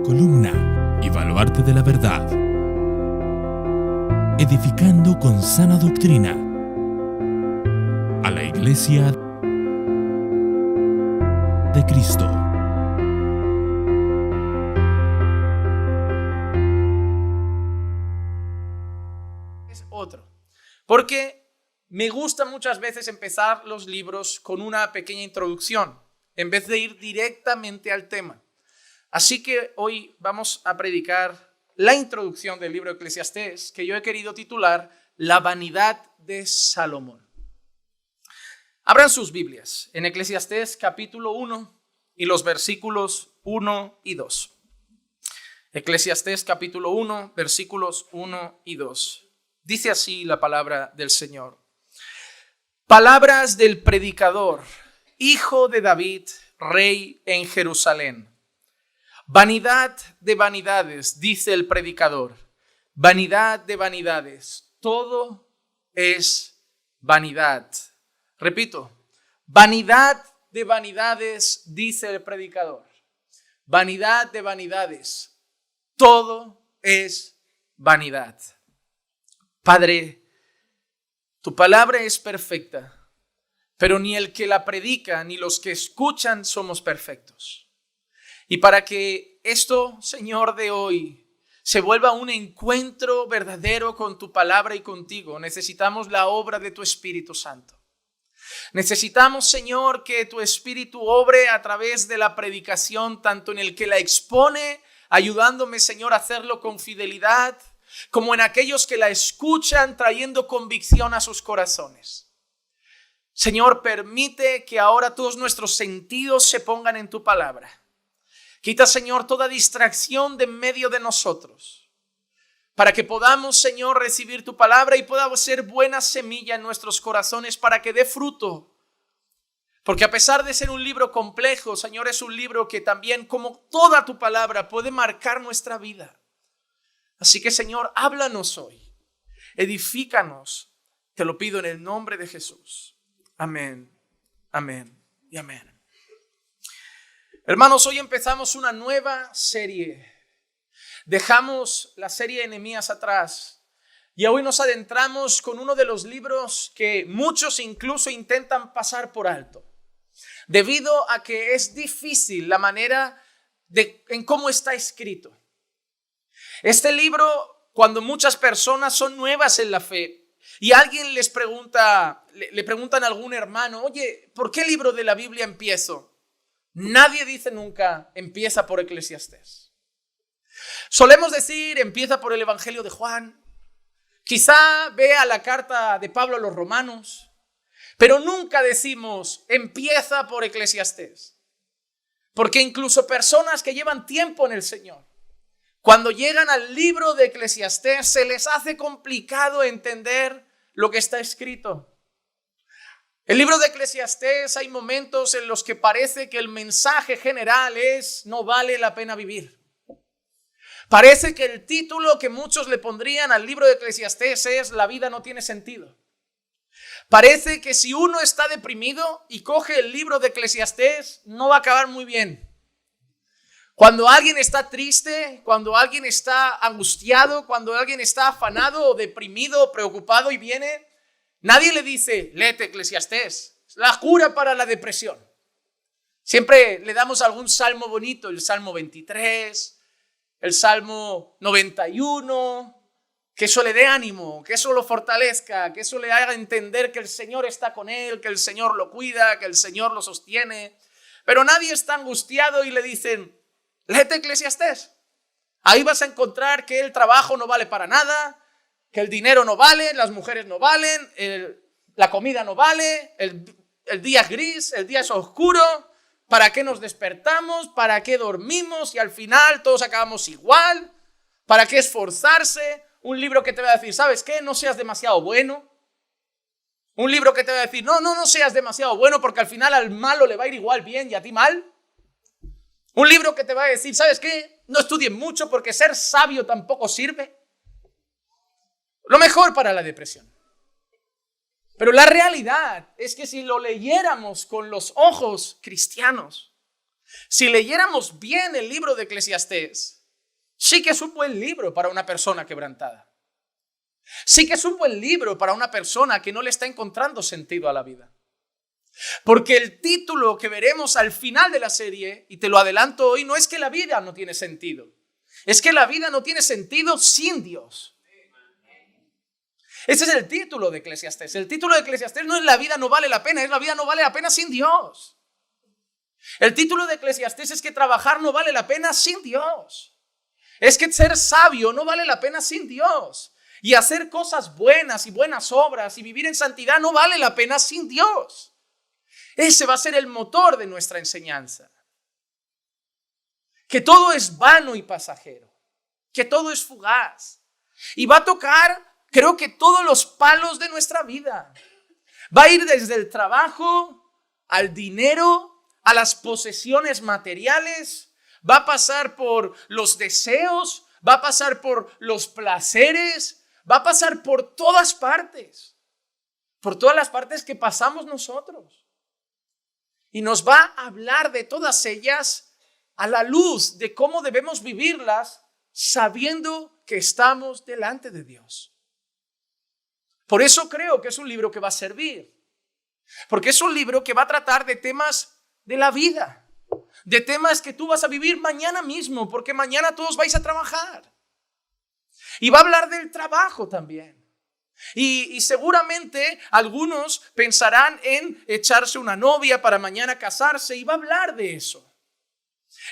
columna y baluarte de la verdad, edificando con sana doctrina a la Iglesia de Cristo. Es otro, porque me gusta muchas veces empezar los libros con una pequeña introducción, en vez de ir directamente al tema. Así que hoy vamos a predicar la introducción del libro de Eclesiastés, que yo he querido titular La vanidad de Salomón. Abran sus Biblias en Eclesiastés capítulo 1 y los versículos 1 y 2. Eclesiastés capítulo 1, versículos 1 y 2. Dice así la palabra del Señor. Palabras del predicador, hijo de David, rey en Jerusalén. Vanidad de vanidades, dice el predicador. Vanidad de vanidades, todo es vanidad. Repito, vanidad de vanidades, dice el predicador. Vanidad de vanidades, todo es vanidad. Padre, tu palabra es perfecta, pero ni el que la predica ni los que escuchan somos perfectos. Y para que esto, Señor, de hoy se vuelva un encuentro verdadero con tu palabra y contigo, necesitamos la obra de tu Espíritu Santo. Necesitamos, Señor, que tu Espíritu obre a través de la predicación, tanto en el que la expone, ayudándome, Señor, a hacerlo con fidelidad, como en aquellos que la escuchan, trayendo convicción a sus corazones. Señor, permite que ahora todos nuestros sentidos se pongan en tu palabra. Quita, Señor, toda distracción de en medio de nosotros, para que podamos, Señor, recibir tu palabra y pueda ser buena semilla en nuestros corazones para que dé fruto. Porque a pesar de ser un libro complejo, Señor, es un libro que también, como toda tu palabra, puede marcar nuestra vida. Así que, Señor, háblanos hoy, edifícanos, te lo pido en el nombre de Jesús. Amén, amén y amén. Hermanos, hoy empezamos una nueva serie. Dejamos la serie de Nehemías atrás y hoy nos adentramos con uno de los libros que muchos incluso intentan pasar por alto, debido a que es difícil la manera en cómo está escrito. Este libro, cuando muchas personas son nuevas en la fe y alguien les pregunta, le preguntan a algún hermano, oye, ¿por qué libro de la Biblia empiezo? Nadie dice nunca, empieza por Eclesiastés. Solemos decir, empieza por el Evangelio de Juan. Quizá vea la carta de Pablo a los Romanos, pero nunca decimos, empieza por Eclesiastés. Porque incluso personas que llevan tiempo en el Señor, cuando llegan al libro de Eclesiastés, se les hace complicado entender lo que está escrito. El libro de Eclesiastés, hay momentos en los que parece que el mensaje general es no vale la pena vivir. Parece que el título que muchos le pondrían al libro de Eclesiastés es la vida no tiene sentido. Parece que si uno está deprimido y coge el libro de Eclesiastés, no va a acabar muy bien. Cuando alguien está triste, cuando alguien está angustiado, cuando alguien está afanado o deprimido o preocupado y viene, nadie le dice, léete Eclesiastés, es la cura para la depresión. Siempre le damos algún salmo bonito, el Salmo 23, el Salmo 91, que eso le dé ánimo, que eso lo fortalezca, que eso le haga entender que el Señor está con él, que el Señor lo cuida, que el Señor lo sostiene. Pero nadie está angustiado y le dicen, léete Eclesiastés. Ahí vas a encontrar que el trabajo no vale para nada, que el dinero no vale, las mujeres no valen, la comida no vale, el día es gris, el día es oscuro. ¿Para qué nos despertamos? ¿Para qué dormimos? Y al final todos acabamos igual. ¿Para qué esforzarse? Un libro que te va a decir, ¿sabes qué? No seas demasiado bueno. Un libro que te va a decir, no seas demasiado bueno porque al final al malo le va a ir igual bien y a ti mal. Un libro que te va a decir, ¿sabes qué? No estudien mucho porque ser sabio tampoco sirve. Lo mejor para la depresión. Pero la realidad es que si lo leyéramos con los ojos cristianos, Si leyéramos bien el libro de Eclesiastés, sí que es un buen libro para una persona quebrantada. Sí que es un buen libro para una persona que no le está encontrando sentido a la vida. Porque el título que veremos al final de la serie, y te lo adelanto hoy, no es que la vida no tiene sentido. Es que la vida no tiene sentido sin Dios. Ese es el título de Eclesiastés. El título de Eclesiastés no es la vida no vale la pena, es la vida no vale la pena sin Dios. El título de Eclesiastés es que trabajar no vale la pena sin Dios. Es que ser sabio no vale la pena sin Dios. Y hacer cosas buenas y buenas obras y vivir en santidad no vale la pena sin Dios. Ese va a ser el motor de nuestra enseñanza. Que todo es vano y pasajero. Que todo es fugaz. Y va a tocar, creo que todos los palos de nuestra vida. Va a ir desde el trabajo al dinero, a las posesiones materiales. Va a pasar por los deseos. Va a pasar por los placeres. Va a pasar por todas partes. Por todas las partes que pasamos nosotros. Y nos va a hablar de todas ellas a la luz de cómo debemos vivirlas sabiendo que estamos delante de Dios. Por eso creo que es un libro que va a servir. Porque es un libro que va a tratar de temas de la vida. De temas que tú vas a vivir mañana mismo, porque mañana todos vais a trabajar. Y va a hablar del trabajo también. Y seguramente algunos pensarán en echarse una novia para mañana casarse y va a hablar de eso.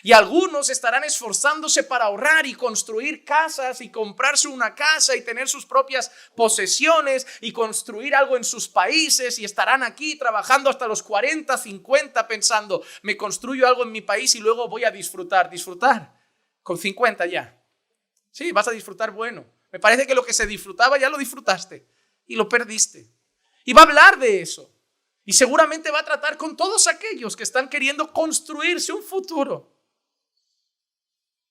Y algunos estarán esforzándose para ahorrar y construir casas y comprarse una casa y tener sus propias posesiones y construir algo en sus países y estarán aquí trabajando hasta los 40, 50 pensando, me construyo algo en mi país y luego voy a disfrutar. Disfrutar con 50 ya. Sí, vas a disfrutar bueno. Me parece que lo que se disfrutaba ya lo disfrutaste y lo perdiste. Y va a hablar de eso. Y seguramente va a tratar con todos aquellos que están queriendo construirse un futuro.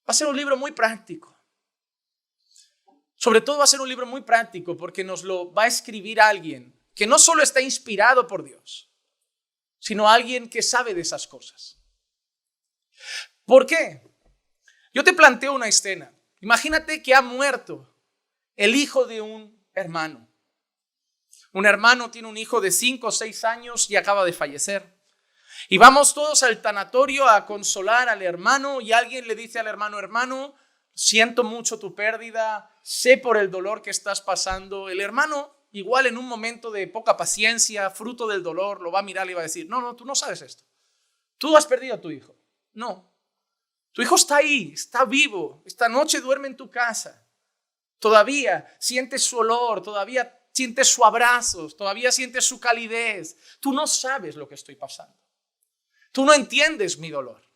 Va a ser un libro muy práctico. Sobre todo va a ser un libro muy práctico porque nos lo va a escribir alguien que no solo está inspirado por Dios, sino alguien que sabe de esas cosas. ¿Por qué? Yo te planteo una escena. Imagínate que ha muerto el hijo de un hermano. Un hermano tiene un hijo de 5 o 6 años y acaba de fallecer. Y vamos todos al tanatorio a consolar al hermano y alguien le dice al hermano, hermano, siento mucho tu pérdida, sé por el dolor que estás pasando. El hermano, igual en un momento de poca paciencia, fruto del dolor, lo va a mirar y va a decir, no, tú no sabes esto. Tú has perdido a tu hijo. No, tu hijo está ahí, está vivo. Esta noche duerme en tu casa. Todavía sientes su olor, todavía sientes su abrazo, todavía sientes su calidez. Tú no sabes lo que estoy pasando. Tú no entiendes mi dolor.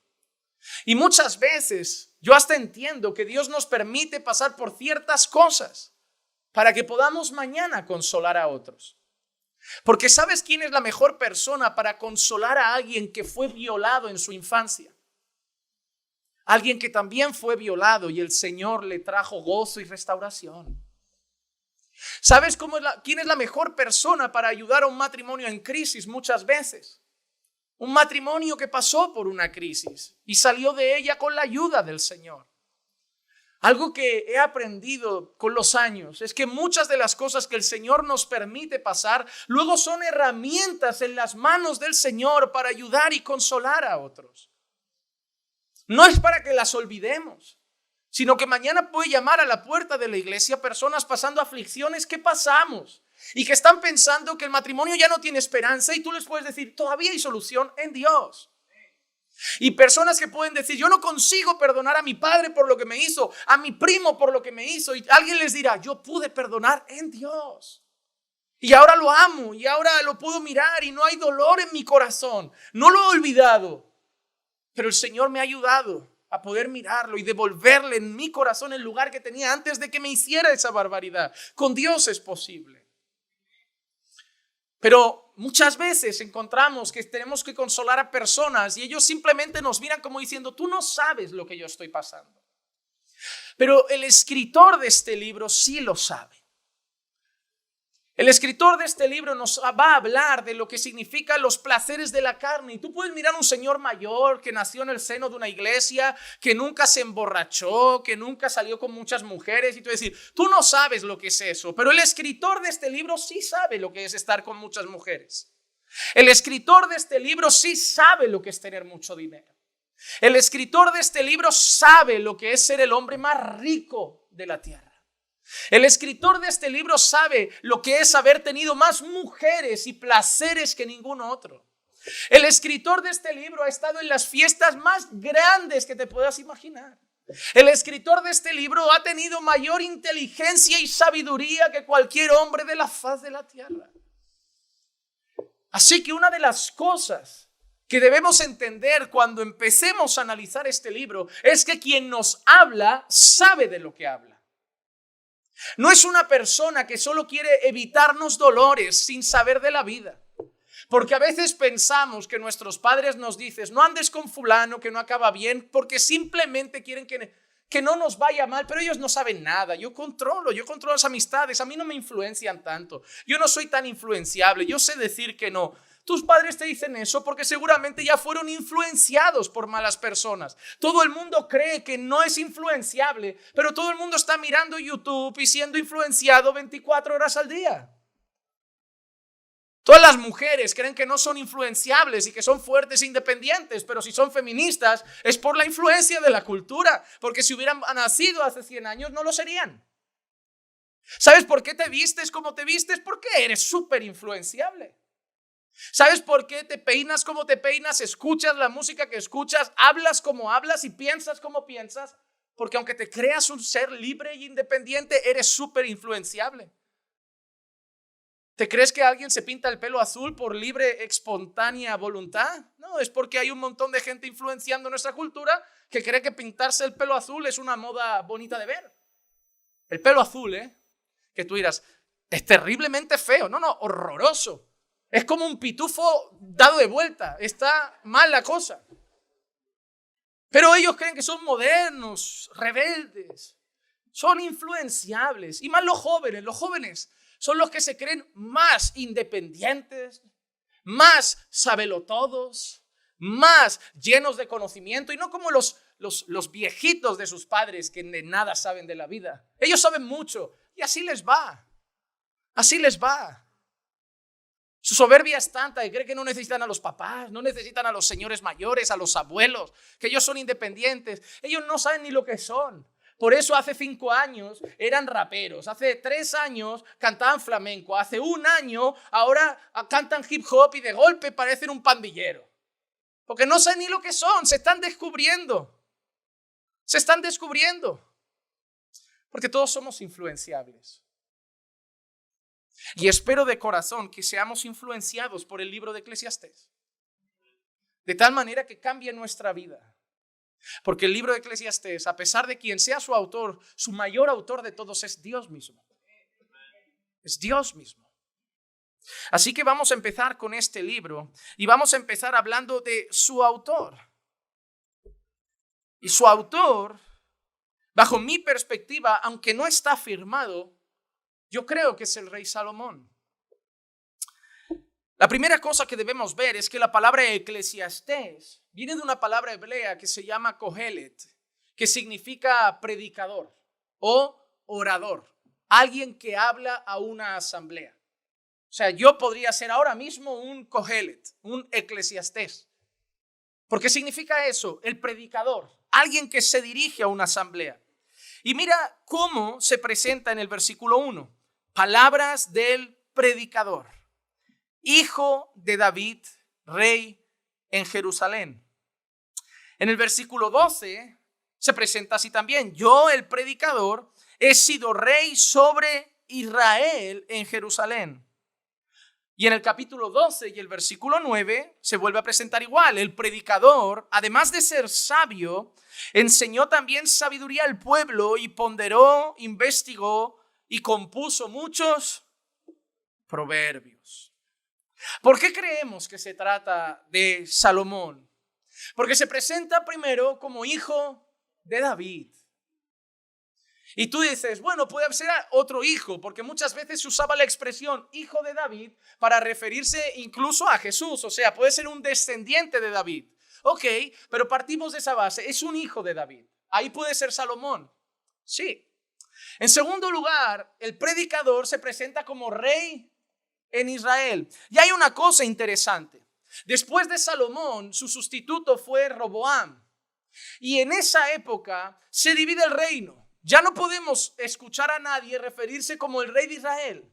Y muchas veces yo hasta entiendo que Dios nos permite pasar por ciertas cosas para que podamos mañana consolar a otros. Porque ¿sabes quién es la mejor persona para consolar a alguien que fue violado en su infancia? Alguien que también fue violado y el Señor le trajo gozo y restauración. ¿Sabes quién es la mejor persona para ayudar a un matrimonio en crisis muchas veces? Un matrimonio que pasó por una crisis y salió de ella con la ayuda del Señor. Algo que he aprendido con los años es que muchas de las cosas que el Señor nos permite pasar luego son herramientas en las manos del Señor para ayudar y consolar a otros. No es para que las olvidemos, sino que mañana puede llamar a la puerta de la iglesia personas pasando aflicciones que pasamos y que están pensando que el matrimonio ya no tiene esperanza y tú les puedes decir, todavía hay solución en Dios. Y personas que pueden decir, yo no consigo perdonar a mi padre por lo que me hizo, a mi primo por lo que me hizo, y alguien les dirá, yo pude perdonar en Dios. Y ahora lo amo y ahora lo puedo mirar y no hay dolor en mi corazón. No lo he olvidado. Pero el Señor me ha ayudado a poder mirarlo y devolverle en mi corazón el lugar que tenía antes de que me hiciera esa barbaridad. Con Dios es posible. Pero muchas veces encontramos que tenemos que consolar a personas y ellos simplemente nos miran como diciendo, tú no sabes lo que yo estoy pasando. Pero el escritor de este libro sí lo sabe. El escritor de este libro nos va a hablar de lo que significan los placeres de la carne. Y tú puedes mirar a un señor mayor que nació en el seno de una iglesia, que nunca se emborrachó, que nunca salió con muchas mujeres. Y tú decir, tú no sabes lo que es eso. Pero el escritor de este libro sí sabe lo que es estar con muchas mujeres. El escritor de este libro sí sabe lo que es tener mucho dinero. El escritor de este libro sabe lo que es ser el hombre más rico de la tierra. El escritor de este libro sabe lo que es haber tenido más mujeres y placeres que ningún otro. El escritor de este libro ha estado en las fiestas más grandes que te puedas imaginar. El escritor de este libro ha tenido mayor inteligencia y sabiduría que cualquier hombre de la faz de la tierra. Así que una de las cosas que debemos entender cuando empecemos a analizar este libro es que quien nos habla sabe de lo que habla. No es una persona que solo quiere evitarnos dolores sin saber de la vida. Porque a veces pensamos que nuestros padres nos dicen, no andes con fulano que no acaba bien, porque simplemente quieren que no nos vaya mal, pero ellos no saben nada. Yo controlo las amistades, a mí no me influencian tanto. Yo no soy tan influenciable, yo sé decir que no. Tus padres te dicen eso porque seguramente ya fueron influenciados por malas personas. Todo el mundo cree que no es influenciable, pero todo el mundo está mirando YouTube y siendo influenciado 24 horas al día. Todas las mujeres creen que no son influenciables y que son fuertes e independientes, pero si son feministas es por la influencia de la cultura, porque si hubieran nacido hace 100 años no lo serían. ¿Sabes por qué te vistes como te vistes? Porque eres súper influenciable. ¿Sabes por qué te peinas como te peinas? Escuchas la música que escuchas, hablas como hablas y piensas como piensas, porque aunque te creas un ser libre e independiente, eres súper influenciable. ¿Te crees que alguien se pinta el pelo azul por libre, espontánea voluntad? No, es porque hay un montón de gente influenciando nuestra cultura que cree que pintarse el pelo azul es una moda bonita de ver. El pelo azul, que tú dirás, es terriblemente feo. No, horroroso. Es como un pitufo dado de vuelta. Está mal la cosa. Pero ellos creen que son modernos, rebeldes. Son influenciables. Y más los jóvenes. Los jóvenes son los que se creen más independientes, más sabelotodos, más llenos de conocimiento. Y no como los viejitos de sus padres que de nada saben de la vida. Ellos saben mucho. Y así les va. Así les va. Su soberbia es tanta que cree que no necesitan a los papás, no necesitan a los señores mayores, a los abuelos, que ellos son independientes. Ellos no saben ni lo que son. Por eso hace 5 años eran raperos, hace 3 años cantaban flamenco, hace 1 año ahora cantan hip hop y de golpe parecen un pandillero. Porque no saben ni lo que son, se están descubriendo. Se están descubriendo. Porque todos somos influenciables. Y espero de corazón que seamos influenciados por el libro de Eclesiastés. De tal manera que cambie nuestra vida. Porque el libro de Eclesiastés, a pesar de quien sea su autor, su mayor autor de todos es Dios mismo. Es Dios mismo. Así que vamos a empezar con este libro y vamos a empezar hablando de su autor. Y su autor, bajo mi perspectiva, aunque no está firmado, yo creo que es el rey Salomón. La primera cosa que debemos ver es que la palabra Eclesiastés viene de una palabra hebrea que se llama Kohelet, que significa predicador o orador, alguien que habla a una asamblea. O sea, yo podría ser ahora mismo un Kohelet, un Eclesiastés. ¿Por qué significa eso? El predicador, alguien que se dirige a una asamblea. Y mira cómo se presenta en el versículo 1. Palabras del predicador, hijo de David, rey en Jerusalén. En el versículo 12 se presenta así también. Yo, el predicador, he sido rey sobre Israel en Jerusalén. Y en el capítulo 12 y el versículo 9 se vuelve a presentar igual. El predicador, además de ser sabio, enseñó también sabiduría al pueblo y ponderó, investigó y compuso muchos proverbios. ¿Por qué creemos que se trata de Salomón? Porque se presenta primero como hijo de David. Y tú dices, bueno, puede ser otro hijo, porque muchas veces se usaba la expresión hijo de David para referirse incluso a Jesús. O sea, puede ser un descendiente de David. Ok, pero partimos de esa base. Es un hijo de David. Ahí puede ser Salomón. Sí. En segundo lugar, el predicador se presenta como rey en Israel. Y hay una cosa interesante. Después de Salomón, su sustituto fue Roboam. Y en esa época se divide el reino. Ya no podemos escuchar a nadie referirse como el rey de Israel,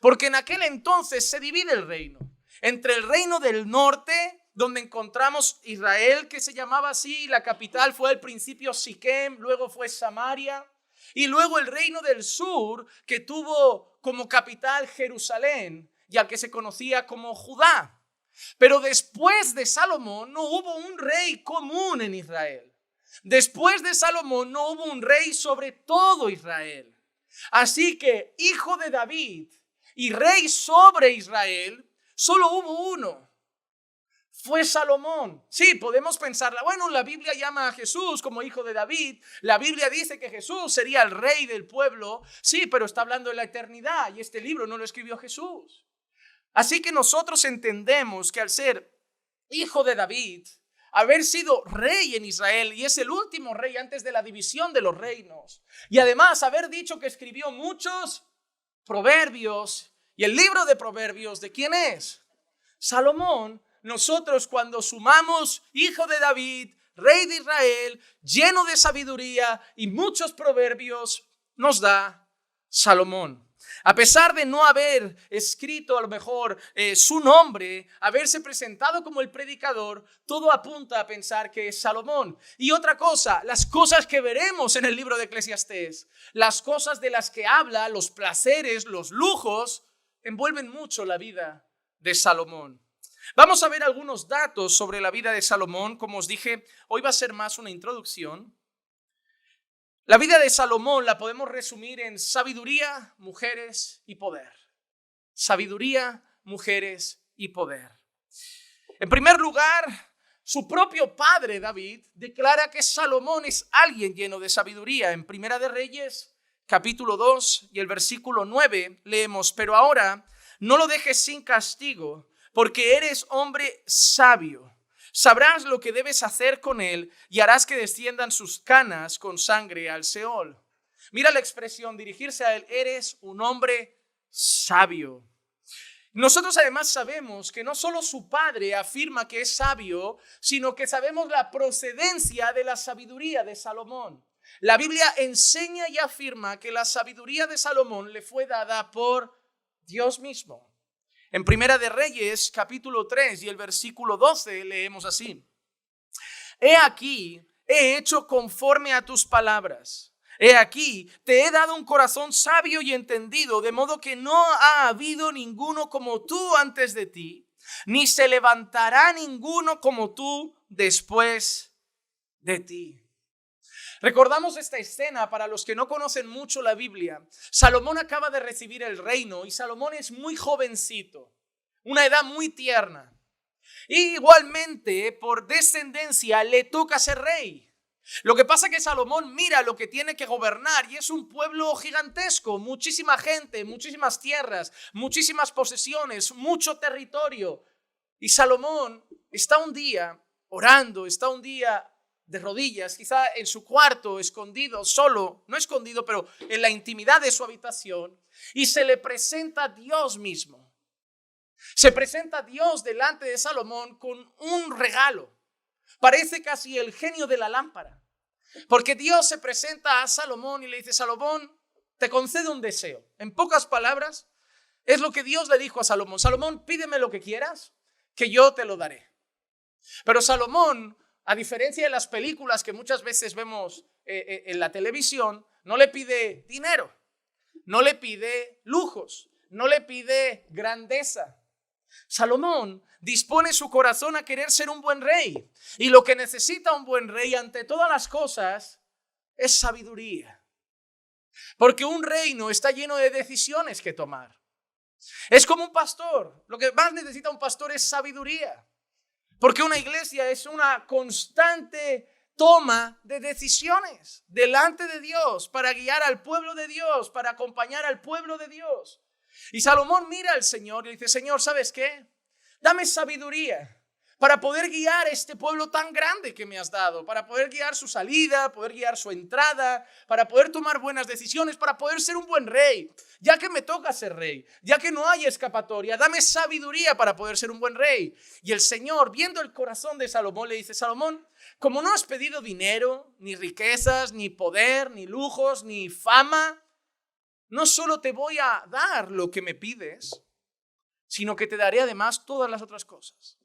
porque en aquel entonces se divide el reino entre el reino del norte, donde encontramos Israel, que se llamaba así, la capital fue al principio Siquem, luego fue Samaria, y luego el reino del sur, que tuvo como capital Jerusalén y al que se conocía como Judá. Pero después de Salomón no hubo un rey común en Israel. Después de Salomón no hubo un rey sobre todo Israel. Así que hijo de David y rey sobre Israel, solo hubo uno. Fue Salomón. Sí, podemos pensarla. Bueno, la Biblia llama a Jesús como hijo de David. La Biblia dice que Jesús sería el rey del pueblo. Sí, pero está hablando de la eternidad y este libro no lo escribió Jesús. Así que nosotros entendemos que al ser hijo de David, haber sido rey en Israel, y es el último rey antes de la división de los reinos, y además haber dicho que escribió muchos proverbios, y el libro de proverbios, ¿de quién es? Salomón. Nosotros cuando sumamos hijo de David, rey de Israel, lleno de sabiduría y muchos proverbios, nos da Salomón. A pesar de no haber escrito a lo mejor su nombre, haberse presentado como el predicador, todo apunta a pensar que es Salomón. Y otra cosa, las cosas que veremos en el libro de Eclesiastés, las cosas de las que habla, los placeres, los lujos, envuelven mucho la vida de Salomón. Vamos a ver algunos datos sobre la vida de Salomón. Como os dije, hoy va a ser más una introducción. La vida de Salomón la podemos resumir en sabiduría, mujeres y poder. Sabiduría, mujeres y poder. En primer lugar, su propio padre David declara que Salomón es alguien lleno de sabiduría. En Primera de Reyes, capítulo 2 y el versículo 9 leemos: pero ahora no lo dejes sin castigo, porque eres hombre sabio. Sabrás lo que debes hacer con él y harás que desciendan sus canas con sangre al Seol. Mira la expresión, dirigirse a él, eres un hombre sabio. Nosotros además sabemos que no solo su padre afirma que es sabio, sino que sabemos la procedencia de la sabiduría de Salomón. La Biblia enseña y afirma que la sabiduría de Salomón le fue dada por Dios mismo. En Primera de Reyes, capítulo 3 y el versículo 12 leemos así: he aquí, he hecho conforme a tus palabras. He aquí, te he dado un corazón sabio y entendido, de modo que no ha habido ninguno como tú antes de ti, ni se levantará ninguno como tú después de ti. Recordamos esta escena para los que no conocen mucho la Biblia. Salomón acaba de recibir el reino y Salomón es muy jovencito, una edad muy tierna. Y igualmente, por descendencia, le toca ser rey. Lo que pasa es que Salomón mira lo que tiene que gobernar y es un pueblo gigantesco, muchísima gente, muchísimas tierras, muchísimas posesiones, mucho territorio. Y Salomón está un día orando, está un día de rodillas, quizá en su cuarto, escondido, solo, no escondido, pero en la intimidad de su habitación, y se le presenta Dios mismo. Se presenta Dios delante de Salomón con un regalo. Parece casi el genio de la lámpara, porque Dios se presenta a Salomón y le dice: Salomón, te concedo un deseo. En pocas palabras, es lo que Dios le dijo a Salomón: Salomón, pídeme lo que quieras, que yo te lo daré. Pero Salomón, a diferencia de las películas que muchas veces vemos en la televisión, no le pide dinero, no le pide lujos, no le pide grandeza. Salomón dispone su corazón a querer ser un buen rey. Y lo que necesita un buen rey ante todas las cosas es sabiduría. Porque un reino está lleno de decisiones que tomar. Es como un pastor. Lo que más necesita un pastor es sabiduría. Porque una iglesia es una constante toma de decisiones delante de Dios para guiar al pueblo de Dios, para acompañar al pueblo de Dios. Y Salomón mira al Señor y le dice: Señor, ¿sabes qué? Dame sabiduría para poder guiar este pueblo tan grande que me has dado, para poder guiar su salida, poder guiar su entrada, para poder tomar buenas decisiones, para poder ser un buen rey, ya que me toca ser rey, ya que no hay escapatoria, dame sabiduría para poder ser un buen rey. Y el Señor, viendo el corazón de Salomón, le dice: Salomón, como no has pedido dinero, ni riquezas, ni poder, ni lujos, ni fama, no solo te voy a dar lo que me pides, sino que te daré además todas las otras cosas.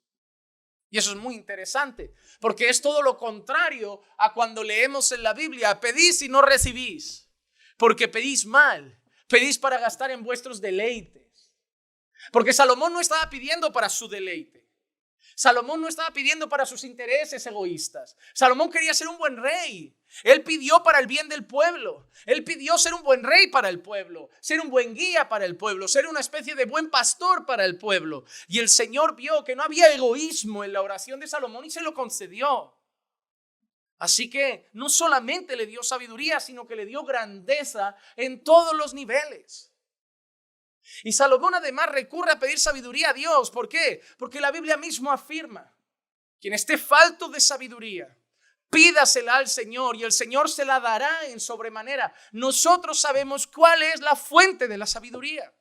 Y eso es muy interesante, porque es todo lo contrario a cuando leemos en la Biblia: pedís y no recibís, porque pedís mal, pedís para gastar en vuestros deleites. Porque Salomón no estaba pidiendo para su deleite. Salomón no estaba pidiendo para sus intereses egoístas. Salomón quería ser un buen rey. Él pidió para el bien del pueblo. Él pidió ser un buen rey para el pueblo, ser un buen guía para el pueblo, ser una especie de buen pastor para el pueblo. Y el Señor vio que no había egoísmo en la oración de Salomón y se lo concedió. Así que no solamente le dio sabiduría, sino que le dio grandeza en todos los niveles. Y Salomón además recurre a pedir sabiduría a Dios. ¿Por qué? Porque la Biblia mismo afirma: quien esté falto de sabiduría, pídasela al Señor y el Señor se la dará en sobremanera. Nosotros sabemos cuál es la fuente de la sabiduría.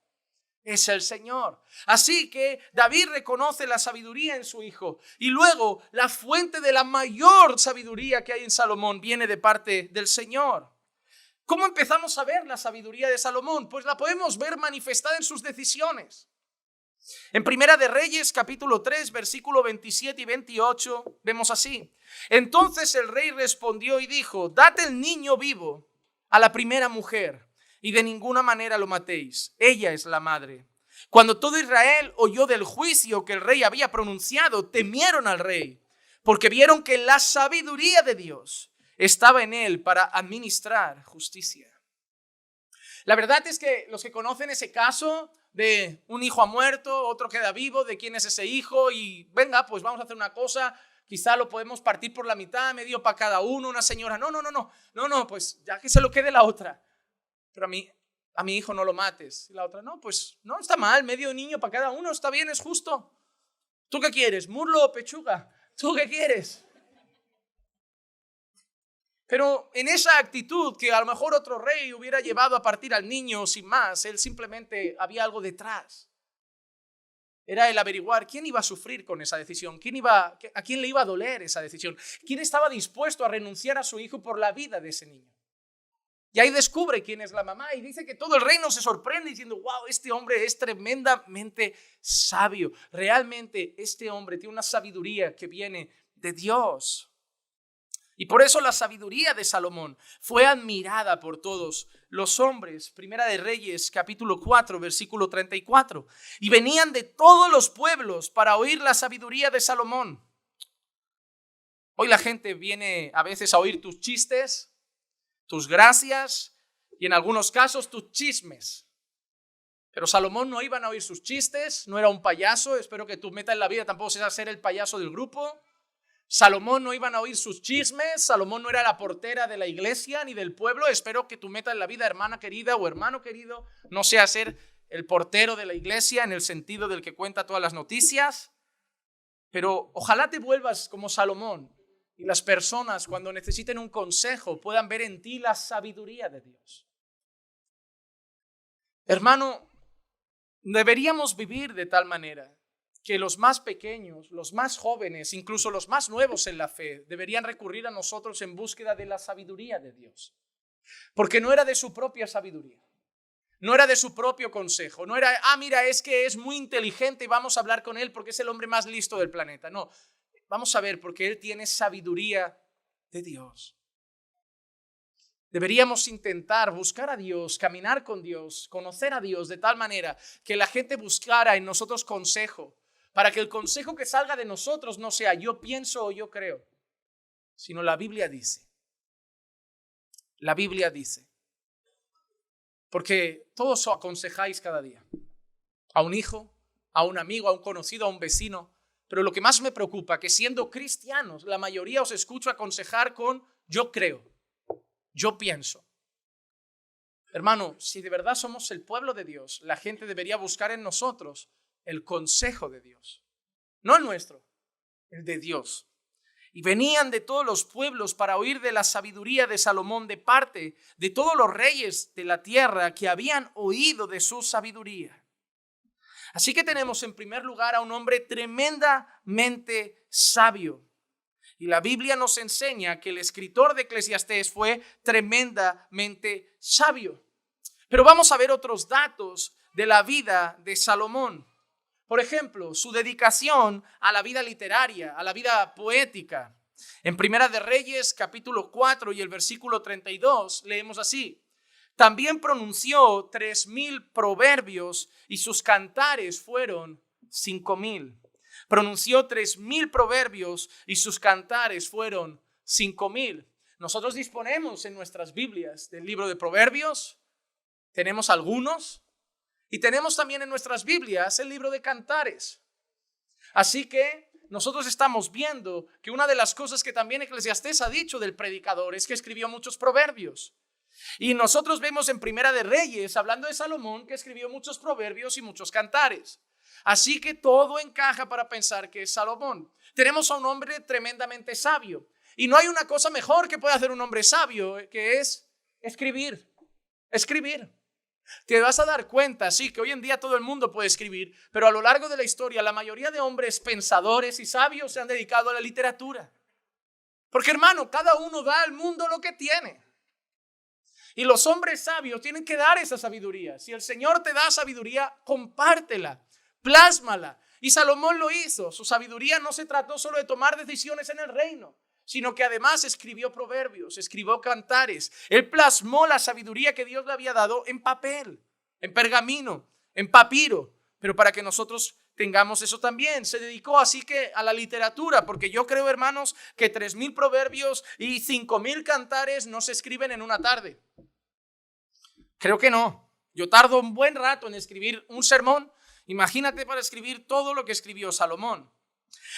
Es el Señor. Así que David reconoce la sabiduría en su hijo. Y luego la fuente de la mayor sabiduría que hay en Salomón viene de parte del Señor. ¿Cómo empezamos a ver la sabiduría de Salomón? Pues la podemos ver manifestada en sus decisiones. En Primera de Reyes, capítulo 3, versículo 27 y 28, vemos así: entonces el rey respondió y dijo: dad el niño vivo a la primera mujer, y de ninguna manera lo matéis. Ella es la madre. Cuando todo Israel oyó del juicio que el rey había pronunciado, temieron al rey, porque vieron que la sabiduría de Dios estaba en él para administrar justicia. La verdad es que los que conocen ese caso de un hijo ha muerto, otro queda vivo, de quién es ese hijo, y venga, pues vamos a hacer una cosa, quizá lo podemos partir por la mitad, medio para cada uno. Una señora: no, pues ya que se lo quede la otra, pero a mi hijo no lo mates. Y la otra: no, pues no está mal, medio niño para cada uno, está bien, es justo. ¿Tú qué quieres, muslo o pechuga? ¿Tú qué quieres? Pero en esa actitud que a lo mejor otro rey hubiera llevado a partir al niño sin más, él simplemente había algo detrás. Era el averiguar quién iba a sufrir con esa decisión, a quién le iba a doler esa decisión, quién estaba dispuesto a renunciar a su hijo por la vida de ese niño. Y ahí descubre quién es la mamá y dice que todo el reino se sorprende diciendo: wow, este hombre es tremendamente sabio. Realmente este hombre tiene una sabiduría que viene de Dios. Y por eso la sabiduría de Salomón fue admirada por todos los hombres. Primera de Reyes, capítulo 4, versículo 34. Y venían de todos los pueblos para oír la sabiduría de Salomón. Hoy la gente viene a veces a oír tus chistes, tus gracias y en algunos casos tus chismes. Pero Salomón no iban a oír sus chistes, no era un payaso. Espero que tu meta en la vida tampoco sea ser el payaso del grupo. Salomón no iban a oír sus chismes. Salomón no era la portera de la iglesia ni del pueblo. Espero que tu meta en la vida, hermana querida o hermano querido, no sea ser el portero de la iglesia en el sentido del que cuenta todas las noticias. Pero ojalá te vuelvas como Salomón y las personas, cuando necesiten un consejo, puedan ver en ti la sabiduría de Dios. Hermano, deberíamos vivir de tal manera que los más pequeños, los más jóvenes, incluso los más nuevos en la fe, deberían recurrir a nosotros en búsqueda de la sabiduría de Dios. Porque no era de su propia sabiduría, no era de su propio consejo, no era: mira, es que es muy inteligente y vamos a hablar con él porque es el hombre más listo del planeta. No, vamos a ver, porque él tiene sabiduría de Dios. Deberíamos intentar buscar a Dios, caminar con Dios, conocer a Dios de tal manera que la gente buscara en nosotros consejo, para que el consejo que salga de nosotros no sea yo pienso o yo creo, sino la Biblia dice. La Biblia dice. Porque todos aconsejáis cada día. A un hijo, a un amigo, a un conocido, a un vecino. pero lo que más me preocupa, que siendo cristianos, la mayoría os escucho aconsejar con yo creo, yo pienso. Hermano, si de verdad somos el pueblo de Dios, la gente debería buscar en nosotros el consejo de Dios. No el nuestro, el de Dios. Y venían de todos los pueblos para oír de la sabiduría de Salomón de parte de todos los reyes de la tierra que habían oído de su sabiduría. Así que tenemos en primer lugar a un hombre tremendamente sabio. Y la Biblia nos enseña que el escritor de Eclesiastés fue tremendamente sabio. Pero vamos a ver otros datos de la vida de Salomón. Por ejemplo, su dedicación a la vida literaria, a la vida poética. En Primera de Reyes, capítulo 4 y el versículo 32, leemos así. También pronunció 3,000 proverbios y sus cantares fueron 5,000. Pronunció 3,000 proverbios y sus cantares fueron 5,000. Nosotros disponemos en nuestras Biblias del libro de Proverbios, tenemos algunos, y tenemos también en nuestras Biblias el libro de Cantares. Así que nosotros estamos viendo que una de las cosas que también Eclesiastés ha dicho del predicador es que escribió muchos proverbios. Y nosotros vemos en Primera de Reyes, hablando de Salomón, que escribió muchos proverbios y muchos cantares. Así que todo encaja para pensar que es Salomón. Tenemos a un hombre tremendamente sabio. Y no hay una cosa mejor que pueda hacer un hombre sabio, que es escribir. Escribir. Te vas a dar cuenta, sí, que hoy en día todo el mundo puede escribir, pero a lo largo de la historia la mayoría de hombres pensadores y sabios se han dedicado a la literatura. Porque hermano, cada uno da al mundo lo que tiene. Y los hombres sabios tienen que dar esa sabiduría. Si el Señor te da sabiduría, compártela, plásmala. Y Salomón lo hizo. Su sabiduría no se trató solo de tomar decisiones en el reino, sino que además escribió proverbios, escribió cantares. Él plasmó la sabiduría que Dios le había dado en papel, en pergamino, en papiro. Pero para que nosotros tengamos eso también, se dedicó así que a la literatura, porque yo creo, hermanos, que 3,000 proverbios y 5,000 cantares no se escriben en una tarde. Creo que no. Yo tardo un buen rato en escribir un sermón. Imagínate para escribir todo lo que escribió Salomón.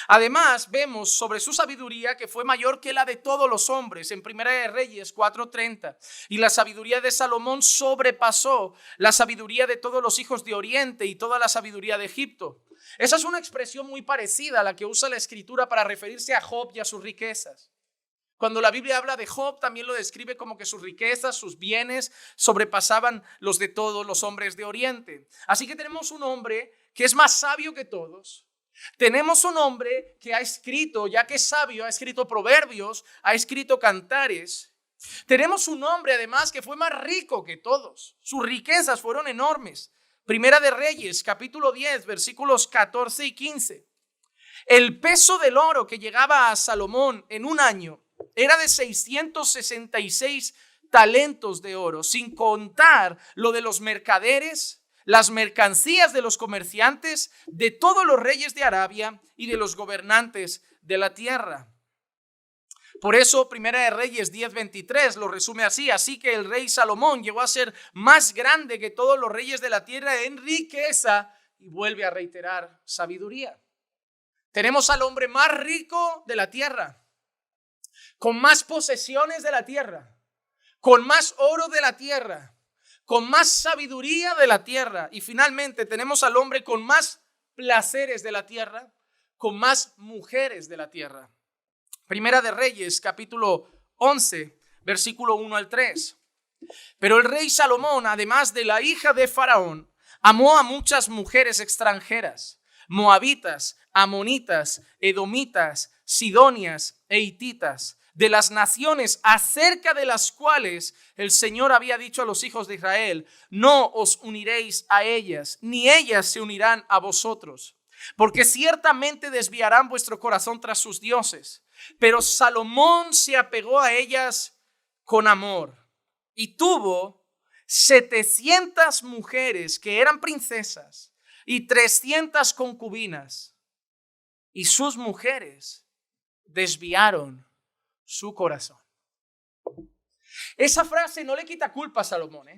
Además, vemos sobre su sabiduría que fue mayor que la de todos los hombres en Primera de Reyes 4:30. Y la sabiduría de Salomón sobrepasó la sabiduría de todos los hijos de Oriente y toda la sabiduría de Egipto. Esa es una expresión muy parecida a la que usa la Escritura para referirse a Job y a sus riquezas. Cuando la Biblia habla de Job, también lo describe como que sus riquezas, sus bienes sobrepasaban los de todos los hombres de Oriente. Así que tenemos un hombre que es más sabio que todos. Tenemos un hombre que ha escrito, ya que es sabio, ha escrito proverbios, ha escrito cantares. Tenemos un hombre además que fue más rico que todos. Sus riquezas fueron enormes. Primera de Reyes, capítulo 10, versículos 14 y 15. El peso del oro que llegaba a Salomón en un año era de 666 talentos de oro, sin contar lo de los mercaderes, las mercancías de los comerciantes, de todos los reyes de Arabia y de los gobernantes de la tierra. Por eso Primera de Reyes 10:23 lo resume así. Así que el rey Salomón llegó a ser más grande que todos los reyes de la tierra en riqueza, y vuelve a reiterar sabiduría. Tenemos al hombre más rico de la tierra, con más posesiones de la tierra, con más oro de la tierra, con más sabiduría de la tierra. Y finalmente tenemos al hombre con más placeres de la tierra, con más mujeres de la tierra. Primera de Reyes, capítulo 11, versículo 1 al 3. Pero el rey Salomón, además de la hija de Faraón, amó a muchas mujeres extranjeras, moabitas, amonitas, edomitas, sidonias e hititas, de las naciones acerca de las cuales el Señor había dicho a los hijos de Israel: no os uniréis a ellas, ni ellas se unirán a vosotros, porque ciertamente desviarán vuestro corazón tras sus dioses. Pero Salomón se apegó a ellas con amor y tuvo 700 mujeres que eran princesas y 300 concubinas, y sus mujeres desviaron su corazón. Esa frase no le quita culpa a Salomón,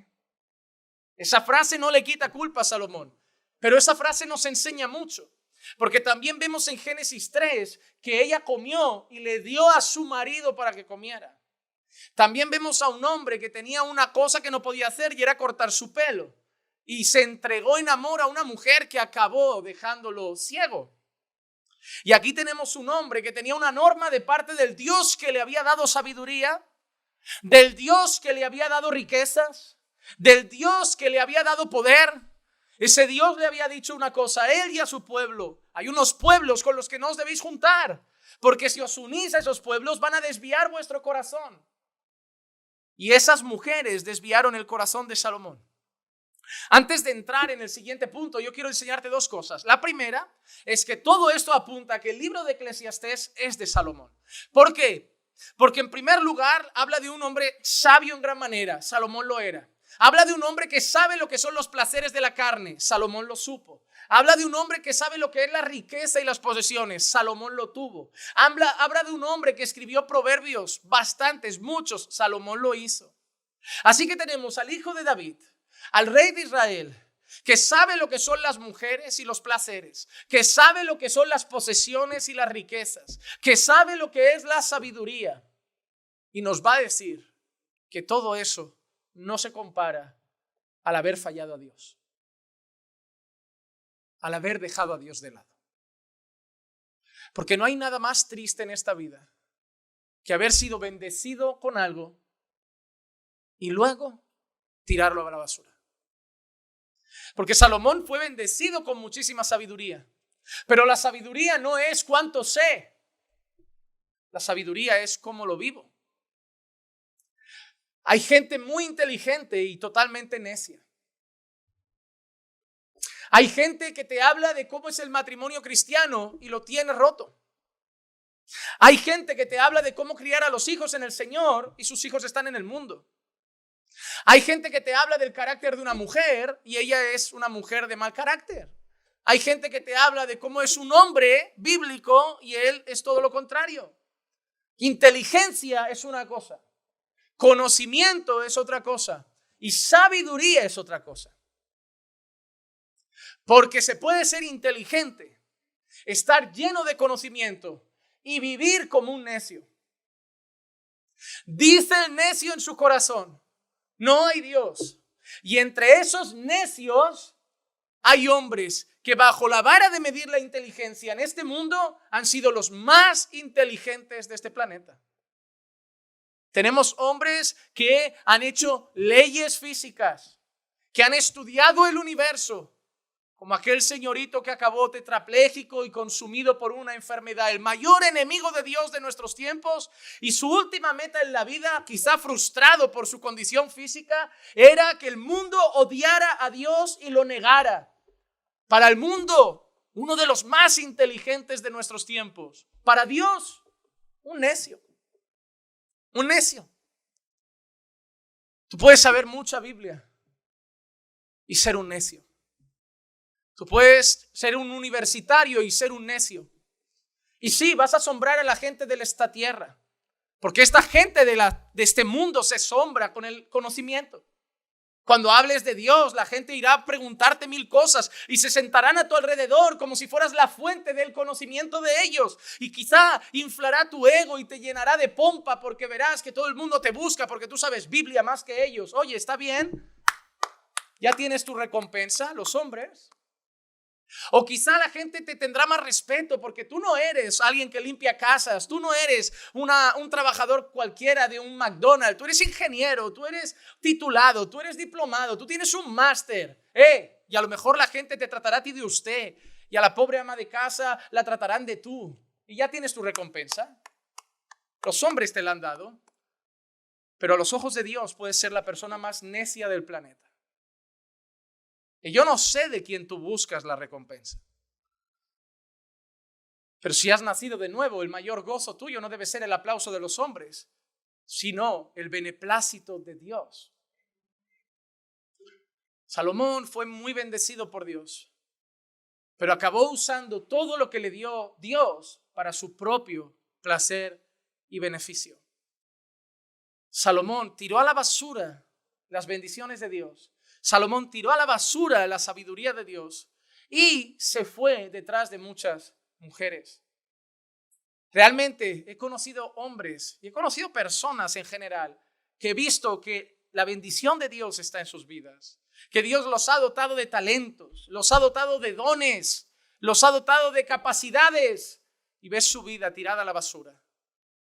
Esa frase no le quita culpa a Salomón, pero esa frase nos enseña mucho. Porque también vemos en Génesis 3 que ella comió y le dio a su marido para que comiera. También vemos a un hombre que tenía una cosa que no podía hacer y era cortar su pelo. Y se entregó en amor a una mujer que acabó dejándolo ciego. Y aquí tenemos un hombre que tenía una norma de parte del Dios que le había dado sabiduría, del Dios que le había dado riquezas, del Dios que le había dado poder. Ese Dios le había dicho una cosa a él y a su pueblo: hay unos pueblos con los que no os debéis juntar, porque si os unís a esos pueblos van a desviar vuestro corazón. Y esas mujeres desviaron el corazón de Salomón. Antes de entrar en el siguiente punto, yo quiero enseñarte dos cosas. La primera es que todo esto apunta a que el libro de Eclesiastés es de Salomón. ¿Por qué? Porque en primer lugar habla de un hombre sabio en gran manera. Salomón lo era. Habla de un hombre que sabe lo que son los placeres de la carne. Salomón lo supo. Habla de un hombre que sabe lo que es la riqueza y las posesiones. Salomón lo tuvo. Habla de un hombre que escribió proverbios, bastantes, muchos. Salomón lo hizo. Así que tenemos al hijo de David, al rey de Israel, que sabe lo que son las mujeres y los placeres, que sabe lo que son las posesiones y las riquezas, que sabe lo que es la sabiduría. Y nos va a decir que todo eso no se compara al haber fallado a Dios, al haber dejado a Dios de lado. Porque no hay nada más triste en esta vida que haber sido bendecido con algo y luego tirarlo a la basura. Porque Salomón fue bendecido con muchísima sabiduría, pero la sabiduría no es cuánto sé, la sabiduría es cómo lo vivo. Hay gente muy inteligente y totalmente necia. Hay gente que te habla de cómo es el matrimonio cristiano y lo tiene roto. Hay gente que te habla de cómo criar a los hijos en el Señor y sus hijos están en el mundo. Hay gente que te habla del carácter de una mujer y ella es una mujer de mal carácter. Hay gente que te habla de cómo es un hombre bíblico y él es todo lo contrario. Inteligencia es una cosa, conocimiento es otra cosa y sabiduría es otra cosa. Porque se puede ser inteligente, estar lleno de conocimiento y vivir como un necio. Dice el necio en su corazón: no hay Dios. Y entre esos necios hay hombres que bajo la vara de medir la inteligencia en este mundo han sido los más inteligentes de este planeta. Tenemos hombres que han hecho leyes físicas, que han estudiado el universo, como aquel señorito que acabó tetrapléjico y consumido por una enfermedad, el mayor enemigo de Dios de nuestros tiempos, y su última meta en la vida, quizá frustrado por su condición física, era que el mundo odiara a Dios y lo negara. Para el mundo, uno de los más inteligentes de nuestros tiempos. Para Dios, un necio. Un necio. Tú puedes saber mucha Biblia y ser un necio. Tú puedes ser un universitario y ser un necio. Y sí, vas a asombrar a la gente de esta tierra, porque esta gente de este mundo se asombra con el conocimiento. Cuando hables de Dios, la gente irá a preguntarte mil cosas y se sentarán a tu alrededor como si fueras la fuente del conocimiento de ellos. Y quizá inflará tu ego y te llenará de pompa porque verás que todo el mundo te busca porque tú sabes Biblia más que ellos. Oye, ¿está bien? ¿Ya tienes tu recompensa, los hombres? O quizá la gente te tendrá más respeto porque tú no eres alguien que limpia casas, tú no eres un trabajador cualquiera de un McDonald's, tú eres ingeniero, tú eres titulado, tú eres diplomado, tú tienes un máster. Y a lo mejor la gente te tratará a ti de usted y a la pobre ama de casa la tratarán de tú. Y ya tienes tu recompensa. Los hombres te la han dado, pero a los ojos de Dios puedes ser la persona más necia del planeta. Y yo no sé de quién tú buscas la recompensa. Pero si has nacido de nuevo, el mayor gozo tuyo no debe ser el aplauso de los hombres, sino el beneplácito de Dios. Salomón fue muy bendecido por Dios, pero acabó usando todo lo que le dio Dios para su propio placer y beneficio. Salomón tiró a la basura las bendiciones de Dios. Salomón tiró a la basura la sabiduría de Dios y se fue detrás de muchas mujeres. Realmente he conocido hombres y he conocido personas en general que he visto que la bendición de Dios está en sus vidas, que Dios los ha dotado de talentos, los ha dotado de dones, los ha dotado de capacidades, y ves su vida tirada a la basura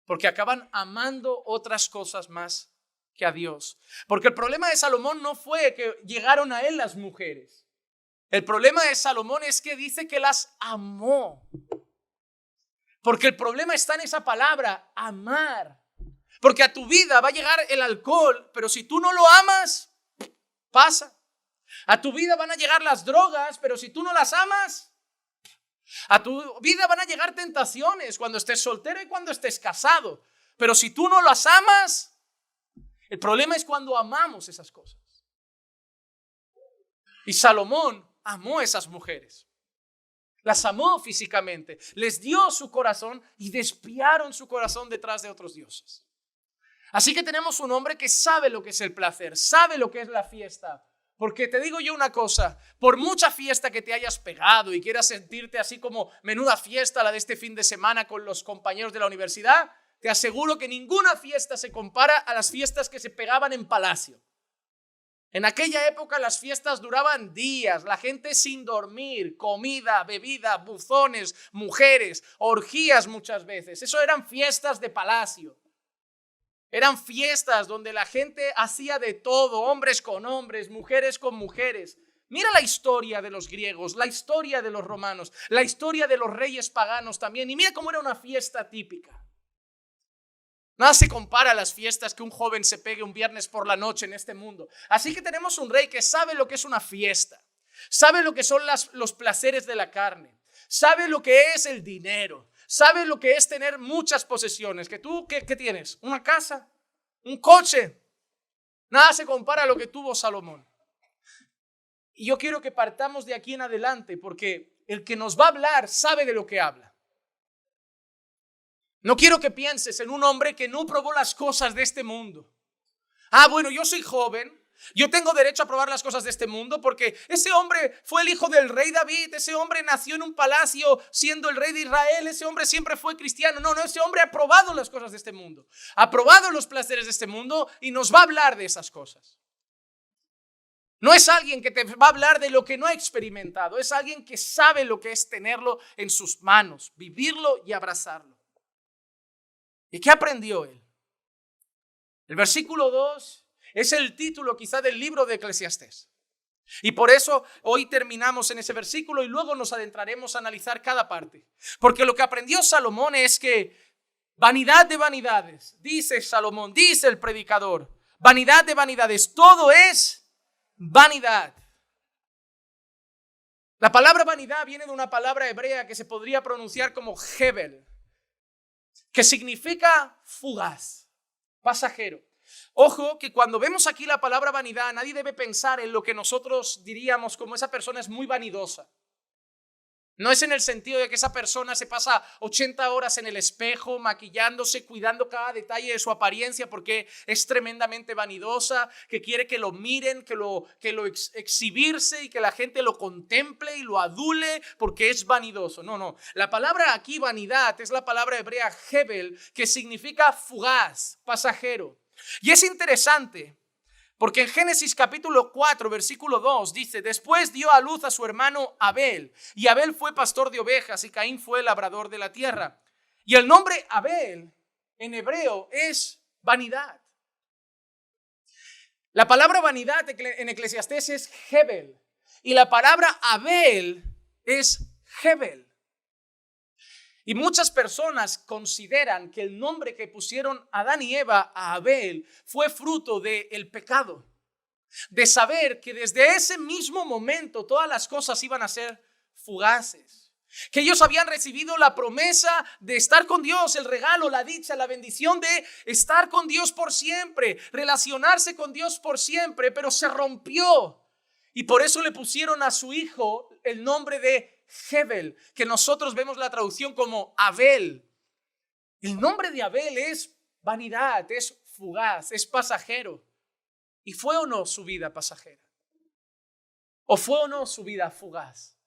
porque acaban amando otras cosas más que a Dios. Porque el problema de Salomón no fue que llegaron a él las mujeres. El problema de Salomón es que dice que las amó. Porque el problema está en esa palabra, amar. Porque a tu vida va a llegar el alcohol, pero si tú no lo amas, pasa. A tu vida van a llegar las drogas, pero si tú no las amas, a tu vida van a llegar tentaciones cuando estés soltero y cuando estés casado. Pero si tú no las amas, el problema es cuando amamos esas cosas. Y Salomón amó a esas mujeres. Las amó físicamente, les dio su corazón y desviaron su corazón detrás de otros dioses. Así que tenemos un hombre que sabe lo que es el placer, sabe lo que es la fiesta. Porque te digo yo una cosa, por mucha fiesta que te hayas pegado y quieras sentirte así como menuda fiesta la de este fin de semana con los compañeros de la universidad, te aseguro que ninguna fiesta se compara a las fiestas que se pegaban en Palacio. En aquella época las fiestas duraban días, la gente sin dormir, comida, bebida, buzones, mujeres, orgías muchas veces. Eso eran fiestas de palacio. Eran fiestas donde la gente hacía de todo, hombres con hombres, mujeres con mujeres. Mira la historia de los griegos, la historia de los romanos, la historia de los reyes paganos también. Y mira cómo era una fiesta típica. Nada se compara a las fiestas que un joven se pegue un viernes por la noche en este mundo. Así que tenemos un rey que sabe lo que es una fiesta, sabe lo que son los placeres de la carne, sabe lo que es el dinero, sabe lo que es tener muchas posesiones. Que tú, ¿qué tienes? ¿Una casa? ¿Un coche? Nada se compara a lo que tuvo Salomón. Y yo quiero que partamos de aquí en adelante, porque el que nos va a hablar sabe de lo que habla. No quiero que pienses en un hombre que no probó las cosas de este mundo. Bueno, yo soy joven, yo tengo derecho a probar las cosas de este mundo porque ese hombre fue el hijo del rey David, ese hombre nació en un palacio siendo el rey de Israel, ese hombre siempre fue cristiano. No, ese hombre ha probado las cosas de este mundo, ha probado los placeres de este mundo y nos va a hablar de esas cosas. No es alguien que te va a hablar de lo que no ha experimentado, es alguien que sabe lo que es tenerlo en sus manos, vivirlo y abrazarlo. ¿Y qué aprendió él? El versículo 2 es el título quizá del libro de Eclesiastés. Y por eso hoy terminamos en ese versículo y luego nos adentraremos a analizar cada parte. Porque lo que aprendió Salomón es que vanidad de vanidades, dice Salomón, dice el predicador, vanidad de vanidades, todo es vanidad. La palabra vanidad viene de una palabra hebrea que se podría pronunciar como hebel, que significa fugaz, pasajero. Ojo que cuando vemos aquí la palabra vanidad, nadie debe pensar en lo que nosotros diríamos como esa persona es muy vanidosa. No es en el sentido de que esa persona se pasa 80 horas en el espejo, maquillándose, cuidando cada detalle de su apariencia porque es tremendamente vanidosa, que quiere que lo miren, que lo exhibirse y que la gente lo contemple y lo adule porque es vanidoso. No. La palabra aquí vanidad es la palabra hebrea hebel, que significa fugaz, pasajero. Y es interesante porque en Génesis capítulo 4, versículo 2 dice, después dio a luz a su hermano Abel, y Abel fue pastor de ovejas y Caín fue labrador de la tierra. Y el nombre Abel en hebreo es vanidad. La palabra vanidad en Eclesiastés es hebel y la palabra Abel es hebel. Y muchas personas consideran que el nombre que pusieron Adán y Eva a Abel fue fruto del pecado, de saber que desde ese mismo momento todas las cosas iban a ser fugaces, que ellos habían recibido la promesa de estar con Dios, el regalo, la dicha, la bendición de estar con Dios por siempre, relacionarse con Dios por siempre, pero se rompió y por eso le pusieron a su hijo el nombre de hebel, que nosotros vemos la traducción como Abel. El nombre de Abel es vanidad, es fugaz, es pasajero. ¿Y fue o no su vida pasajera? ¿O fue o no su vida fugaz?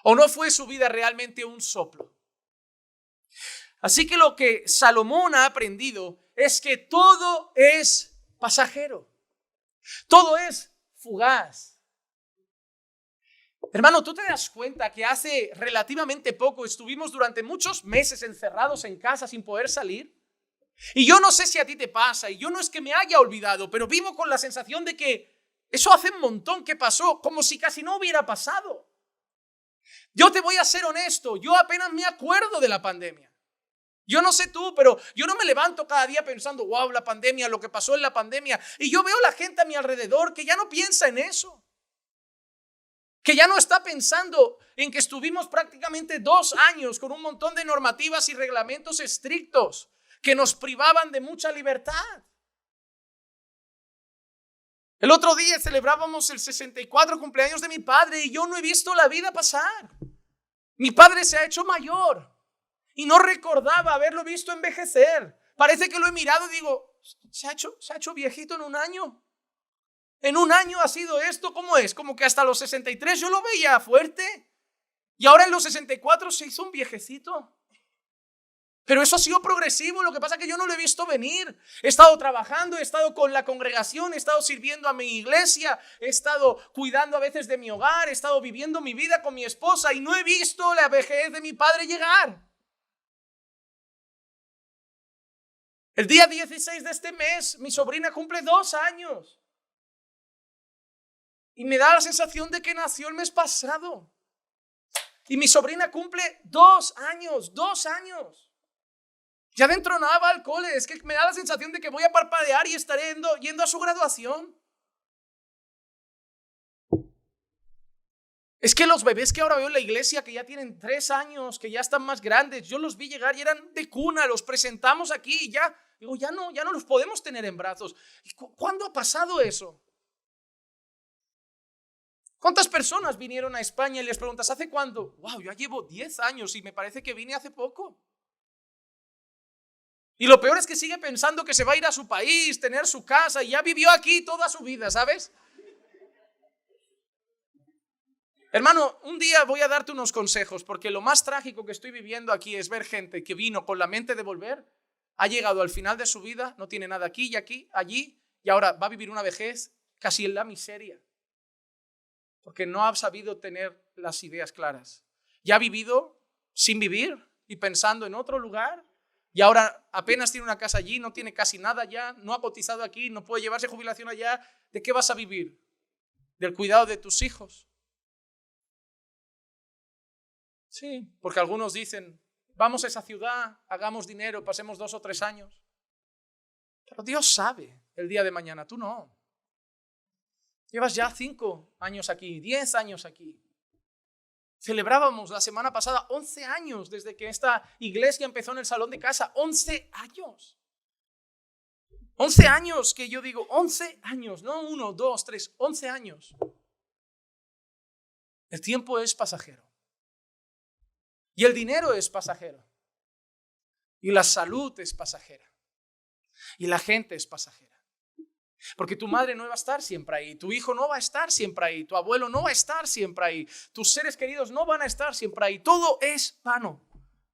¿O no fue su vida realmente un soplo? Así que lo que Salomón ha aprendido es que todo es pasajero. Todo es fugaz. Hermano, ¿tú te das cuenta que hace relativamente poco estuvimos durante muchos meses encerrados en casa sin poder salir? Y yo no sé si a ti te pasa, y yo no es que me haya olvidado, pero vivo con la sensación de que eso hace un montón que pasó, como si casi no hubiera pasado. Yo te voy a ser honesto, yo apenas me acuerdo de la pandemia. Yo no sé tú, pero yo no me levanto cada día pensando, wow, la pandemia, lo que pasó en la pandemia. Y yo veo a la gente a mi alrededor que ya no piensa en eso. Que ya no está pensando en que estuvimos prácticamente 2 años con un montón de normativas y reglamentos estrictos que nos privaban de mucha libertad. El otro día celebrábamos el 64 cumpleaños de mi padre y yo no he visto la vida pasar. Mi padre se ha hecho mayor y no recordaba haberlo visto envejecer. Parece que lo he mirado y digo, se ha hecho viejito en un año. En un año ha sido esto. ¿Cómo es? Como que hasta los 63 yo lo veía fuerte y ahora en los 64 se hizo un viejecito. Pero eso ha sido progresivo, lo que pasa es que yo no lo he visto venir. He estado trabajando, he estado con la congregación, he estado sirviendo a mi iglesia, he estado cuidando a veces de mi hogar, he estado viviendo mi vida con mi esposa y no he visto la vejez de mi padre llegar. El día 16 de este mes, mi sobrina cumple 2 años. Y me da la sensación de que nació el mes pasado. Y mi sobrina cumple 2 años, 2 años. Ya dentro no va al cole, es que me da la sensación de que voy a parpadear y estaré yendo a su graduación. Es que los bebés que ahora veo en la iglesia, que ya tienen 3 años, que ya están más grandes, yo los vi llegar y eran de cuna, los presentamos aquí y ya, digo, ya no los podemos tener en brazos. ¿Cuándo ha pasado eso? ¿Cuántas personas vinieron a España y les preguntas, ¿hace cuándo? Wow, yo ya llevo 10 años y me parece que vine hace poco. Y lo peor es que sigue pensando que se va a ir a su país, tener su casa y ya vivió aquí toda su vida, ¿sabes? Hermano, un día voy a darte unos consejos porque lo más trágico que estoy viviendo aquí es ver gente que vino con la mente de volver, ha llegado al final de su vida, no tiene nada aquí y aquí, allí y ahora va a vivir una vejez casi en la miseria porque no ha sabido tener las ideas claras. Ya ha vivido sin vivir y pensando en otro lugar. Y ahora apenas tiene una casa allí, no tiene casi nada allá, no ha cotizado aquí, no puede llevarse jubilación allá. ¿De qué vas a vivir? ¿Del cuidado de tus hijos? Sí, porque algunos dicen, vamos a esa ciudad, hagamos dinero, pasemos 2 o 3 años. Pero Dios sabe el día de mañana, tú no. Llevas ya 5 años aquí, 10 años aquí. Celebrábamos la semana pasada 11 años desde que esta iglesia empezó en el salón de casa. 11 años. 11 años que yo digo, 11 años, no 1, 2, 3, 11 años. El tiempo es pasajero. Y el dinero es pasajero. Y la salud es pasajera. Y la gente es pasajera. Porque tu madre no va a estar siempre ahí, tu hijo no va a estar siempre ahí, tu abuelo no va a estar siempre ahí, tus seres queridos no van a estar siempre ahí. Todo es vano,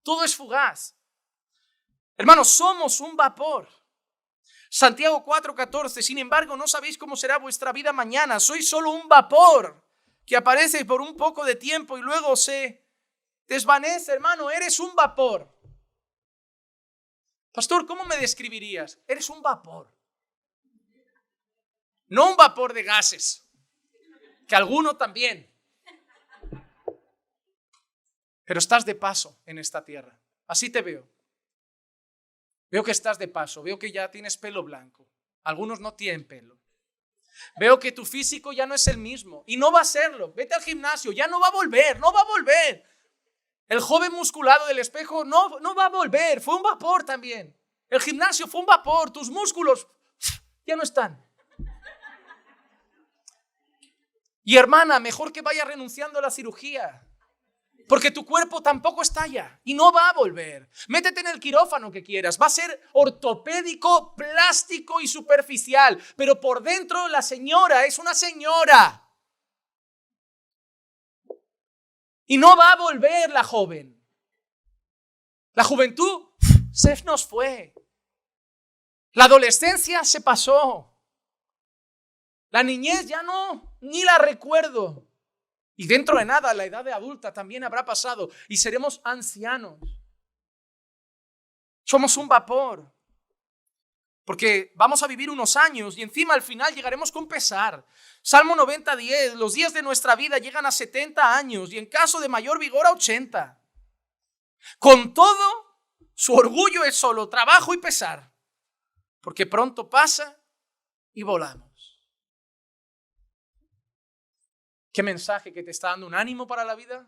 todo es fugaz. Hermanos, somos un vapor. Santiago 4:14, sin embargo, no sabéis cómo será vuestra vida mañana. Sois solo un vapor que aparece por un poco de tiempo y luego se desvanece. Hermano, eres un vapor. Pastor, ¿cómo me describirías? Eres un vapor. No un vapor de gases, que alguno también. Pero estás de paso en esta tierra. Así te veo. Veo que estás de paso, veo que ya tienes pelo blanco. Algunos no tienen pelo. Veo que tu físico ya no es el mismo y no va a serlo. Vete al gimnasio, ya no va a volver, no va a volver. El joven musculado del espejo no va a volver, fue un vapor también. El gimnasio fue un vapor, tus músculos ya no están. Y hermana, mejor que vaya renunciando a la cirugía, porque tu cuerpo tampoco estalla y no va a volver. Métete en el quirófano que quieras, va a ser ortopédico, plástico y superficial, pero por dentro la señora es una señora. Y no va a volver la joven. La juventud se nos fue. La adolescencia se pasó. La niñez ya no, ni la recuerdo. Y dentro de nada, la edad de adulta también habrá pasado y seremos ancianos. Somos un vapor. Porque vamos a vivir unos años y encima al final llegaremos con pesar. Salmo 90:10, los días de nuestra vida llegan a 70 años y en caso de mayor vigor a 80. Con todo, su orgullo es solo trabajo y pesar. Porque pronto pasa y volamos. ¿Qué mensaje que te está dando un ánimo para la vida?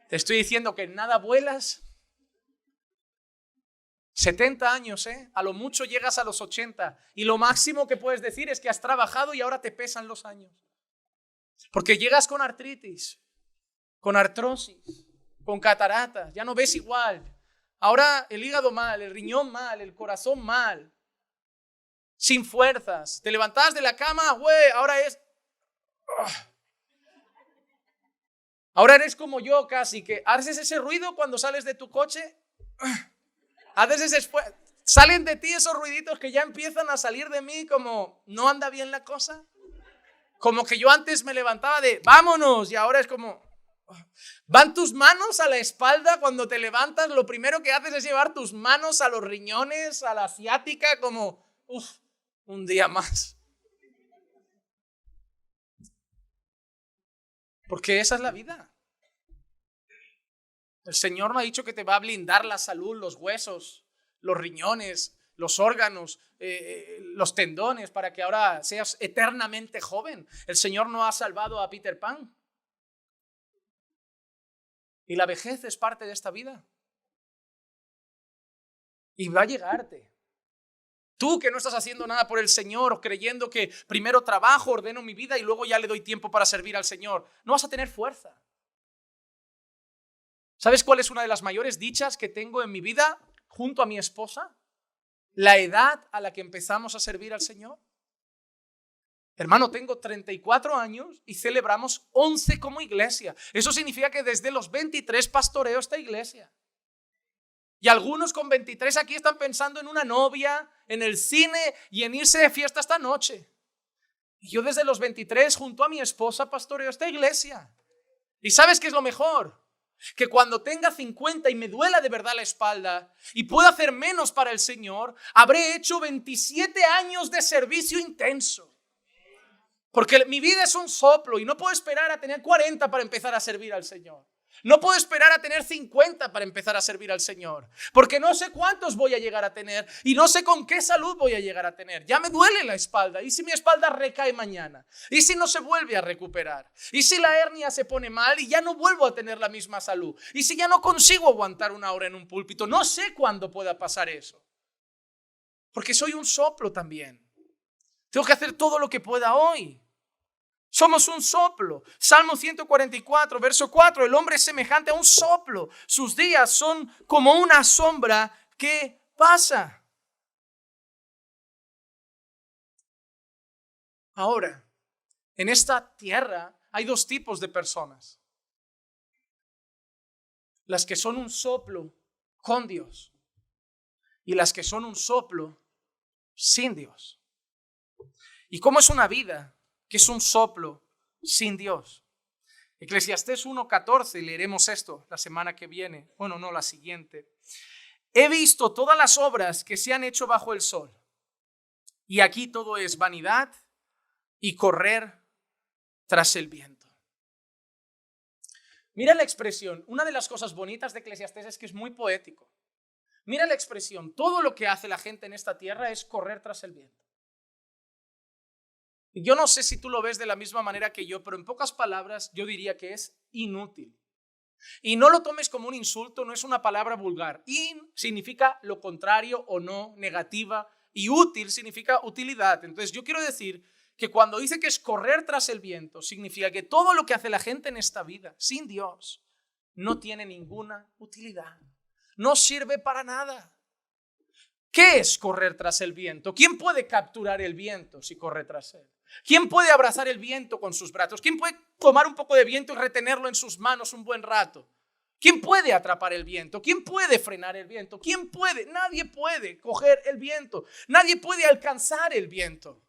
Te estoy diciendo que en nada vuelas. 70 años, a lo mucho llegas a los 80 y lo máximo que puedes decir es que has trabajado y ahora te pesan los años. Porque llegas con artritis, con artrosis, con cataratas, ya no ves igual. Ahora el hígado mal, el riñón mal, el corazón mal, sin fuerzas. Te levantabas de la cama, ahora es... Ahora eres como yo casi, que haces ese ruido cuando sales de tu coche. Salen de ti esos ruiditos que ya empiezan a salir de mí como no anda bien la cosa. Como que yo antes me levantaba de vámonos y ahora es como... Van tus manos a la espalda cuando te levantas, lo primero que haces es llevar tus manos a los riñones, a la ciática, como un día más. Porque esa es la vida. El Señor no ha dicho que te va a blindar la salud, los huesos, los riñones, los órganos, los tendones para que ahora seas eternamente joven. El Señor no ha salvado a Peter Pan. Y la vejez es parte de esta vida. Y va a llegarte. Tú que no estás haciendo nada por el Señor, creyendo que primero trabajo, ordeno mi vida y luego ya le doy tiempo para servir al Señor, no vas a tener fuerza. ¿Sabes cuál es una de las mayores dichas que tengo en mi vida junto a mi esposa? La edad a la que empezamos a servir al Señor. Hermano, tengo 34 años y celebramos 11 como iglesia. Eso significa que desde los 23 pastoreo esta iglesia. Y algunos con 23 aquí están pensando en una novia, en el cine y en irse de fiesta esta noche. Y yo desde los 23 junto a mi esposa pastoreo esta iglesia. ¿Y sabes qué es lo mejor? Que cuando tenga 50 y me duela de verdad la espalda y pueda hacer menos para el Señor, habré hecho 27 años de servicio intenso. Porque mi vida es un soplo y no puedo esperar a tener 40 para empezar a servir al Señor. No puedo esperar a tener 50 para empezar a servir al Señor. Porque no sé cuántos voy a llegar a tener y no sé con qué salud voy a llegar a tener. Ya me duele la espalda. ¿Y si mi espalda recae mañana? ¿Y si no se vuelve a recuperar? ¿Y si la hernia se pone mal y ya no vuelvo a tener la misma salud? ¿Y si ya no consigo aguantar una hora en un púlpito? No sé cuándo pueda pasar eso. Porque soy un soplo también. Tengo que hacer todo lo que pueda hoy. Somos un soplo. Salmo 144, verso 4. El hombre es semejante a un soplo. Sus días son como una sombra que pasa. Ahora, en esta tierra hay dos tipos de personas. Las que son un soplo con Dios y las que son un soplo sin Dios. ¿Y cómo es una vida que es un soplo sin Dios? Eclesiastés 1:14, leeremos esto la semana que viene, bueno, no, la siguiente. He visto todas las obras que se han hecho bajo el sol, y aquí todo es vanidad y correr tras el viento. Mira la expresión, una de las cosas bonitas de Eclesiastés es que es muy poético. Mira la expresión, todo lo que hace la gente en esta tierra es correr tras el viento. Yo no sé si tú lo ves de la misma manera que yo, pero en pocas palabras yo diría que es inútil. Y no lo tomes como un insulto, no es una palabra vulgar. In significa lo contrario o no, negativa, y útil significa utilidad. Entonces yo quiero decir que cuando dice que es correr tras el viento, significa que todo lo que hace la gente en esta vida sin Dios no tiene ninguna utilidad. No sirve para nada. ¿Qué es correr tras el viento? ¿Quién puede capturar el viento si corre tras él? ¿Quién puede abrazar el viento con sus brazos? ¿Quién puede tomar un poco de viento y retenerlo en sus manos un buen rato? ¿Quién puede atrapar el viento? ¿Quién puede frenar el viento? ¿Quién puede? Nadie puede coger el viento. Nadie puede alcanzar el viento.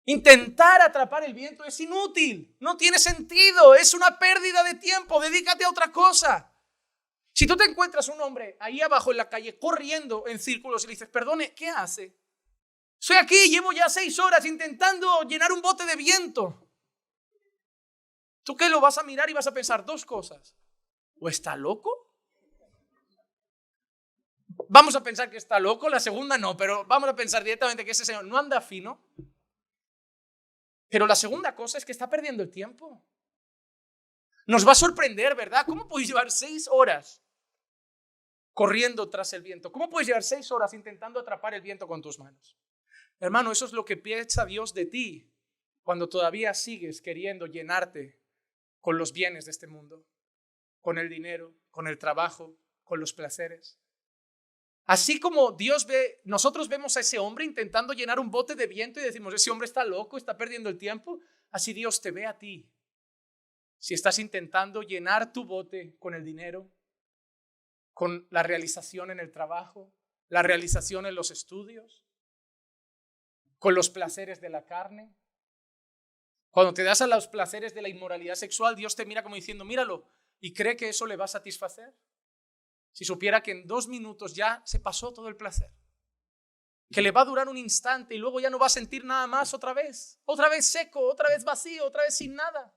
Intentar atrapar el viento es inútil, no tiene sentido, es una pérdida de tiempo, dedícate a otra cosa. Si tú te encuentras un hombre ahí abajo en la calle corriendo en círculos y le dices, perdone, ¿qué hace? Estoy aquí, llevo ya 6 horas intentando llenar un bote de viento. ¿Tú qué? Lo vas a mirar y vas a pensar 2 cosas. ¿O está loco? Vamos a pensar que está loco, la segunda no, pero vamos a pensar directamente que ese señor no anda fino. Pero la segunda cosa es que está perdiendo el tiempo. Nos va a sorprender, ¿verdad? ¿Cómo puedes llevar 6 horas corriendo tras el viento? ¿Cómo puedes llevar 6 horas intentando atrapar el viento con tus manos? Hermano, eso es lo que piensa Dios de ti cuando todavía sigues queriendo llenarte con los bienes de este mundo, con el dinero, con el trabajo, con los placeres. Así como nosotros vemos a ese hombre intentando llenar un bote de viento y decimos, ese hombre está loco, está perdiendo el tiempo, así Dios te ve a ti. Si estás intentando llenar tu bote con el dinero, con la realización en el trabajo, la realización en los estudios, con los placeres de la carne. Cuando te das a los placeres de la inmoralidad sexual, Dios te mira como diciendo, míralo, y cree que eso le va a satisfacer. Si supiera que en 2 minutos ya se pasó todo el placer, que le va a durar un instante y luego ya no va a sentir nada más otra vez seco, otra vez vacío, otra vez sin nada.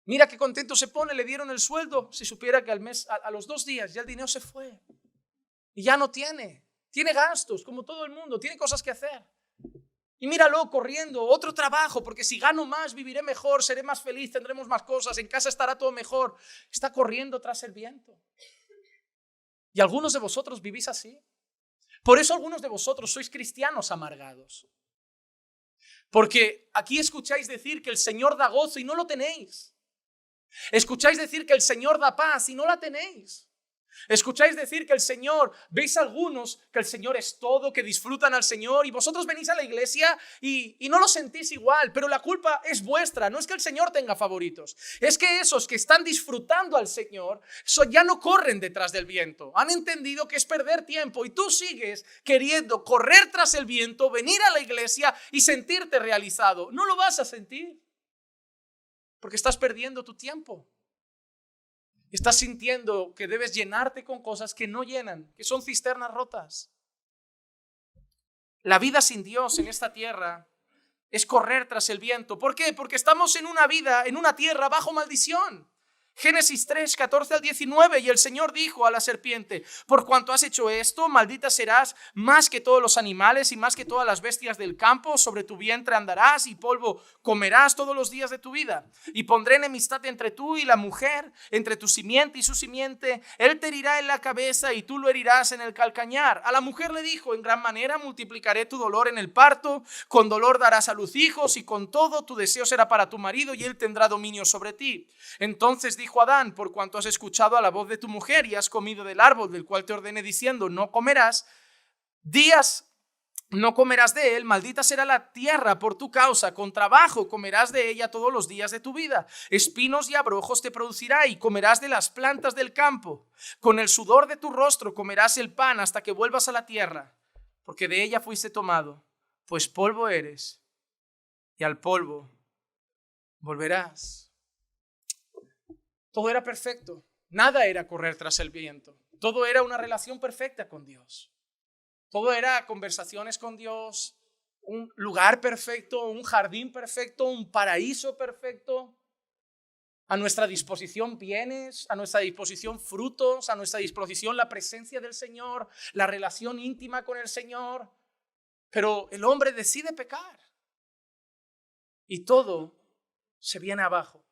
Mira qué contento se pone, le dieron el sueldo. Si supiera que al mes, a los 2 días ya el dinero se fue y ya no tiene gastos como todo el mundo, tiene cosas que hacer. Y míralo corriendo, otro trabajo, porque si gano más, viviré mejor, seré más feliz, tendremos más cosas, en casa estará todo mejor. Está corriendo tras el viento. Y algunos de vosotros vivís así. Por eso algunos de vosotros sois cristianos amargados. Porque aquí escucháis decir que el Señor da gozo y no lo tenéis. Escucháis decir que el Señor da paz y no la tenéis. Escucháis decir que el Señor, veis algunos que el Señor es todo, que disfrutan al Señor y vosotros venís a la iglesia y no lo sentís igual, pero la culpa es vuestra, no es que el Señor tenga favoritos, es que esos que están disfrutando al Señor ya no corren detrás del viento, han entendido que es perder tiempo y tú sigues queriendo correr tras el viento, venir a la iglesia y sentirte realizado. No lo vas a sentir porque estás perdiendo tu tiempo. Estás sintiendo que debes llenarte con cosas que no llenan, que son cisternas rotas. La vida sin Dios en esta tierra es correr tras el viento. ¿Por qué? Porque estamos en una vida, en una tierra bajo maldición. Génesis 3, 14 al 19, y el Señor dijo a la serpiente, por cuanto has hecho esto, maldita serás más que todos los animales y más que todas las bestias del campo, sobre tu vientre andarás y polvo comerás todos los días de tu vida. Y pondré enemistad entre tú y la mujer, entre tu simiente y su simiente, él te herirá en la cabeza y tú lo herirás en el calcañar. A la mujer le dijo, en gran manera multiplicaré tu dolor en el parto, con dolor darás a luz hijos y con todo tu deseo será para tu marido y él tendrá dominio sobre ti. Entonces dijo Adán, por cuanto has escuchado a la voz de tu mujer y has comido del árbol del cual te ordené diciendo, no comerás de él, maldita será la tierra por tu causa, con trabajo comerás de ella todos los días de tu vida, espinos y abrojos te producirá y comerás de las plantas del campo, con el sudor de tu rostro comerás el pan hasta que vuelvas a la tierra, porque de ella fuiste tomado, pues polvo eres y al polvo volverás. Todo era perfecto, nada era correr tras el viento, todo era una relación perfecta con Dios, todo era conversaciones con Dios, un lugar perfecto, un jardín perfecto, un paraíso perfecto, a nuestra disposición bienes, a nuestra disposición frutos, a nuestra disposición la presencia del Señor, la relación íntima con el Señor, pero el hombre decide pecar y todo se viene abajo.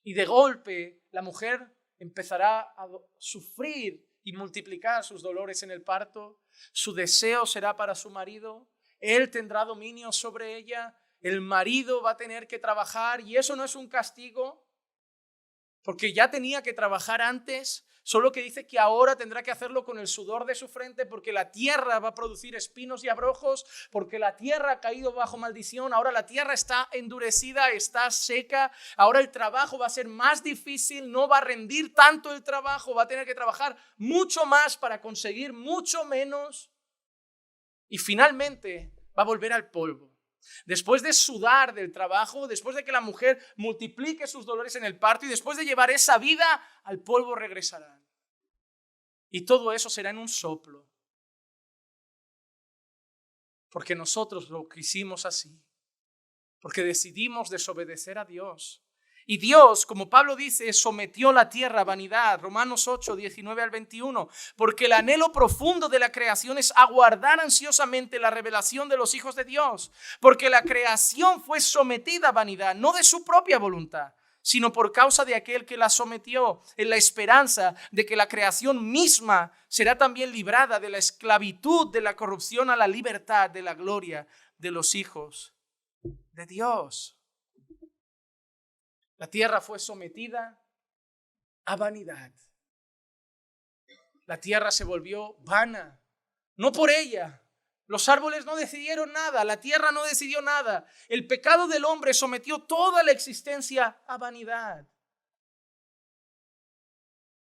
Y de golpe la mujer empezará a sufrir y multiplicar sus dolores en el parto. Su deseo será para su marido. Él tendrá dominio sobre ella. El marido va a tener que trabajar y eso no es un castigo. porque ya tenía que trabajar antes, solo que dice que ahora tendrá que hacerlo con el sudor de su frente, porque la tierra va a producir espinos y abrojos, porque la tierra ha caído bajo maldición, ahora la tierra está endurecida, está seca, ahora el trabajo va a ser más difícil, no va a rendir tanto el trabajo, va a tener que trabajar mucho más para conseguir mucho menos y finalmente va a volver al polvo. Después de sudar del trabajo, después de que la mujer multiplique sus dolores en el parto y después de llevar esa vida, al polvo regresarán. Y todo eso será en un soplo. Porque nosotros lo quisimos así. Porque decidimos desobedecer a Dios. Y Dios, como Pablo dice, sometió la tierra a vanidad. Romanos 8, 19 al 21. Porque el anhelo profundo de la creación es aguardar ansiosamente la revelación de los hijos de Dios. Porque la creación fue sometida a vanidad, no de su propia voluntad, sino por causa de aquel que la sometió, en la esperanza de que la creación misma será también librada de la esclavitud de la corrupción a la libertad de la gloria de los hijos de Dios. La tierra fue sometida a vanidad. La tierra se volvió vana, no por ella. Los árboles no decidieron nada, la tierra no decidió nada. El pecado del hombre sometió toda la existencia a vanidad.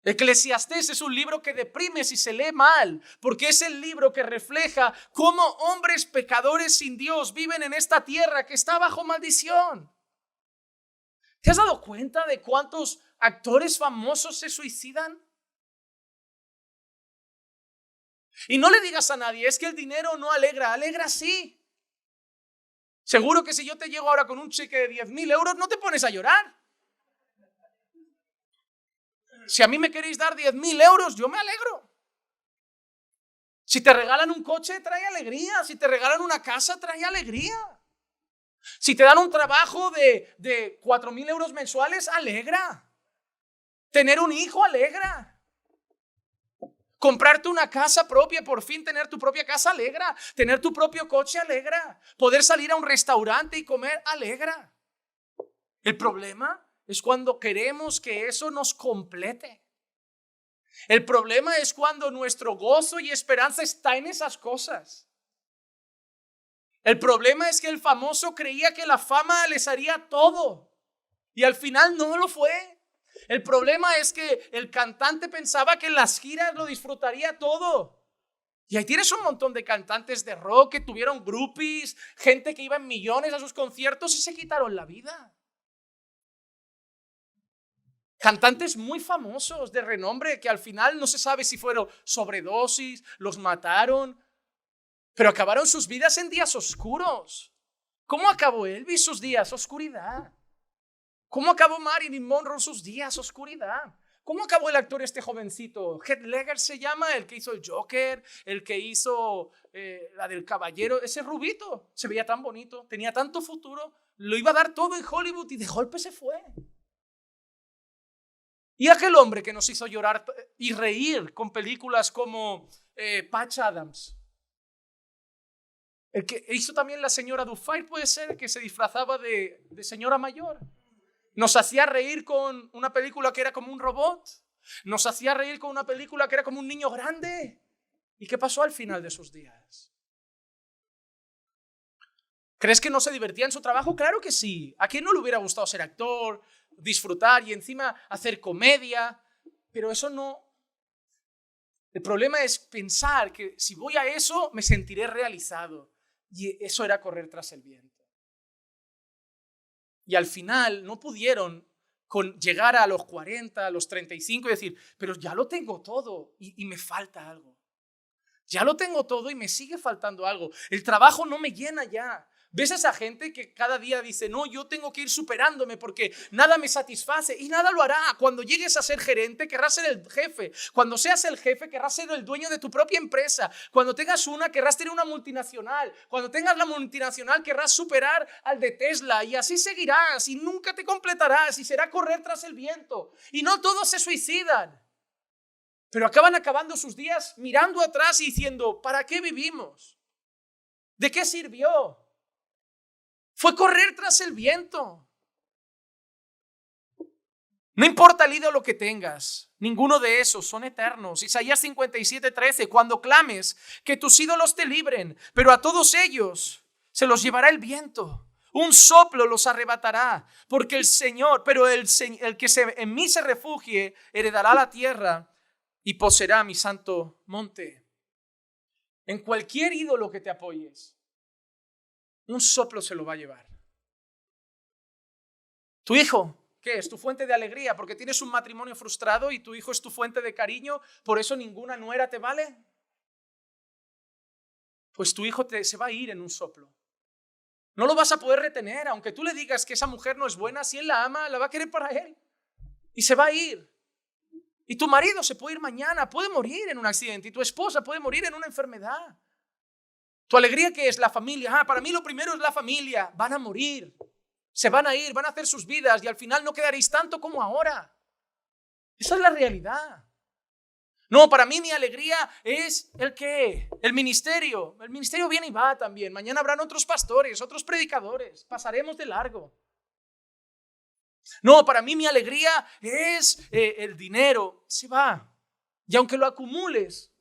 Eclesiastés es un libro que deprime si se lee mal, porque es el libro que refleja cómo hombres pecadores sin Dios viven en esta tierra que está bajo maldición. ¿Te has dado cuenta de cuántos actores famosos se suicidan? Y no le digas a nadie, es que el dinero no alegra, alegra sí. Seguro que si yo te llego ahora con un cheque de 10.000 euros, no te pones a llorar. Si a mí me queréis dar 10.000 euros, yo me alegro. Si te regalan un coche, trae alegría. Si te regalan una casa, trae alegría. Si te dan un trabajo de 4.000 euros mensuales, alegra. Tener un hijo, alegra. Comprarte una casa propia, por fin tener tu propia casa, alegra. Tener tu propio coche, alegra. Poder salir a un restaurante y comer, alegra. El problema es cuando queremos que eso nos complete. El problema es cuando nuestro gozo y esperanza está en esas cosas. El problema es que el famoso creía que la fama les haría todo y al final no lo fue. El problema es que el cantante pensaba que en las giras lo disfrutaría todo. Y ahí tienes un montón de cantantes de rock que tuvieron groupies, gente que iba en millones a sus conciertos y se quitaron la vida. Cantantes muy famosos, de renombre, que al final no se sabe si fueron sobredosis, los mataron, pero acabaron sus vidas en días oscuros. ¿Cómo acabó Elvis sus días? Oscuridad. ¿Cómo acabó Marilyn Monroe sus días? Oscuridad. ¿Cómo acabó el actor este jovencito? Heath Ledger se llama, el que hizo el Joker, el que hizo la del Caballero. Ese rubito se veía tan bonito, tenía tanto futuro, lo iba a dar todo en Hollywood y de golpe se fue. Y aquel hombre que nos hizo llorar y reír con películas como Patch Adams. El que hizo también La señora Dufay, puede ser, que se disfrazaba de señora mayor. Nos hacía reír con una película que era como un robot. Nos hacía reír con una película que era como un niño grande. ¿Y qué pasó al final de sus días? ¿Crees que no se divertía en su trabajo? Claro que sí. ¿A quién no le hubiera gustado ser actor, disfrutar y encima hacer comedia? Pero eso no. El problema es pensar que si voy a eso me sentiré realizado. Y eso era correr tras el viento. Y al final no pudieron llegar a los 40, a los 35 y decir, pero ya lo tengo todo y me falta algo. Ya lo tengo todo y me sigue faltando algo. El trabajo no me llena ya. ¿Ves a esa gente que cada día dice, no, yo tengo que ir superándome porque nada me satisface? Y nada lo hará. Cuando llegues a ser gerente, querrás ser el jefe. Cuando seas el jefe, querrás ser el dueño de tu propia empresa. Cuando tengas una, querrás tener una multinacional. Cuando tengas la multinacional, querrás superar al de Tesla. Y así seguirás y nunca te completarás y será correr tras el viento. Y no todos se suicidan. Pero acaban acabando sus días mirando atrás y diciendo, ¿para qué vivimos? ¿De qué sirvió? Fue correr tras el viento. No importa el ídolo que tengas, ninguno de esos son eternos. Isaías 57:13, cuando clames, que tus ídolos te libren, pero a todos ellos se los llevará el viento. Un soplo los arrebatará, porque el Señor, pero el que en mí se refugie, heredará la tierra y poseerá mi santo monte. En cualquier ídolo que te apoyes, un soplo se lo va a llevar. Tu hijo, ¿qué es? Tu fuente de alegría, porque tienes un matrimonio frustrado y tu hijo es tu fuente de cariño, por eso ninguna nuera te vale. Pues tu hijo se va a ir en un soplo. No lo vas a poder retener, aunque tú le digas que esa mujer no es buena, si él la ama, la va a querer para él. Y se va a ir. Y tu marido se puede ir mañana, puede morir en un accidente, y tu esposa puede morir en una enfermedad. Tu alegría, ¿qué es? La familia. Para mí lo primero es la familia. Van a morir, se van a ir, van a hacer sus vidas y al final no quedaréis tanto como ahora. Esa es la realidad. No, para mí mi alegría es el ministerio. El ministerio viene y va también. Mañana habrán otros pastores, otros predicadores. Pasaremos de largo. No, para mí mi alegría es el dinero. Se va. Y aunque lo acumules,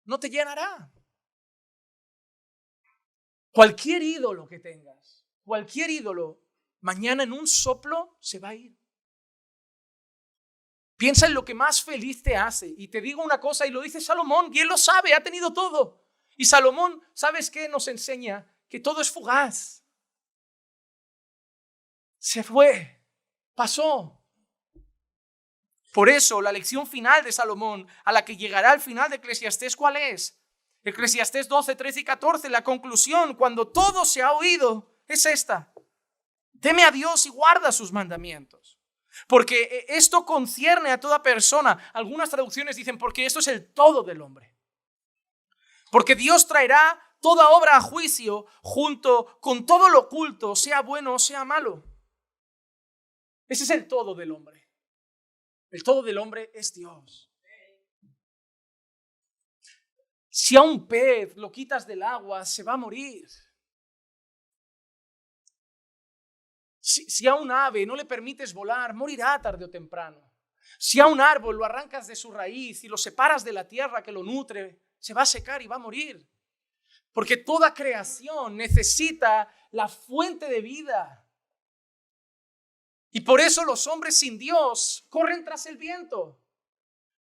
no te llenará. Cualquier ídolo que tengas, cualquier ídolo, mañana en un soplo se va a ir. Piensa en lo que más feliz te hace. Y te digo una cosa, y lo dice Salomón, y él lo sabe, ha tenido todo. Y Salomón, ¿sabes qué? Nos enseña que todo es fugaz. Se fue, pasó. Por eso, la lección final de Salomón, a la que llegará al final de Eclesiastés, ¿cuál es? Eclesiastés 12, 13 y 14, la conclusión, cuando todo se ha oído, es esta. Teme a Dios y guarda sus mandamientos. Porque esto concierne a toda persona. Algunas traducciones dicen porque esto es el todo del hombre. Porque Dios traerá toda obra a juicio junto con todo lo oculto, sea bueno o sea malo. Ese es el todo del hombre. El todo del hombre es Dios. Si a un pez lo quitas del agua, se va a morir. Si a un ave no le permites volar, morirá tarde o temprano. Si a un árbol lo arrancas de su raíz y lo separas de la tierra que lo nutre, se va a secar y va a morir. Porque toda creación necesita la fuente de vida. Y por eso los hombres sin Dios corren tras el viento.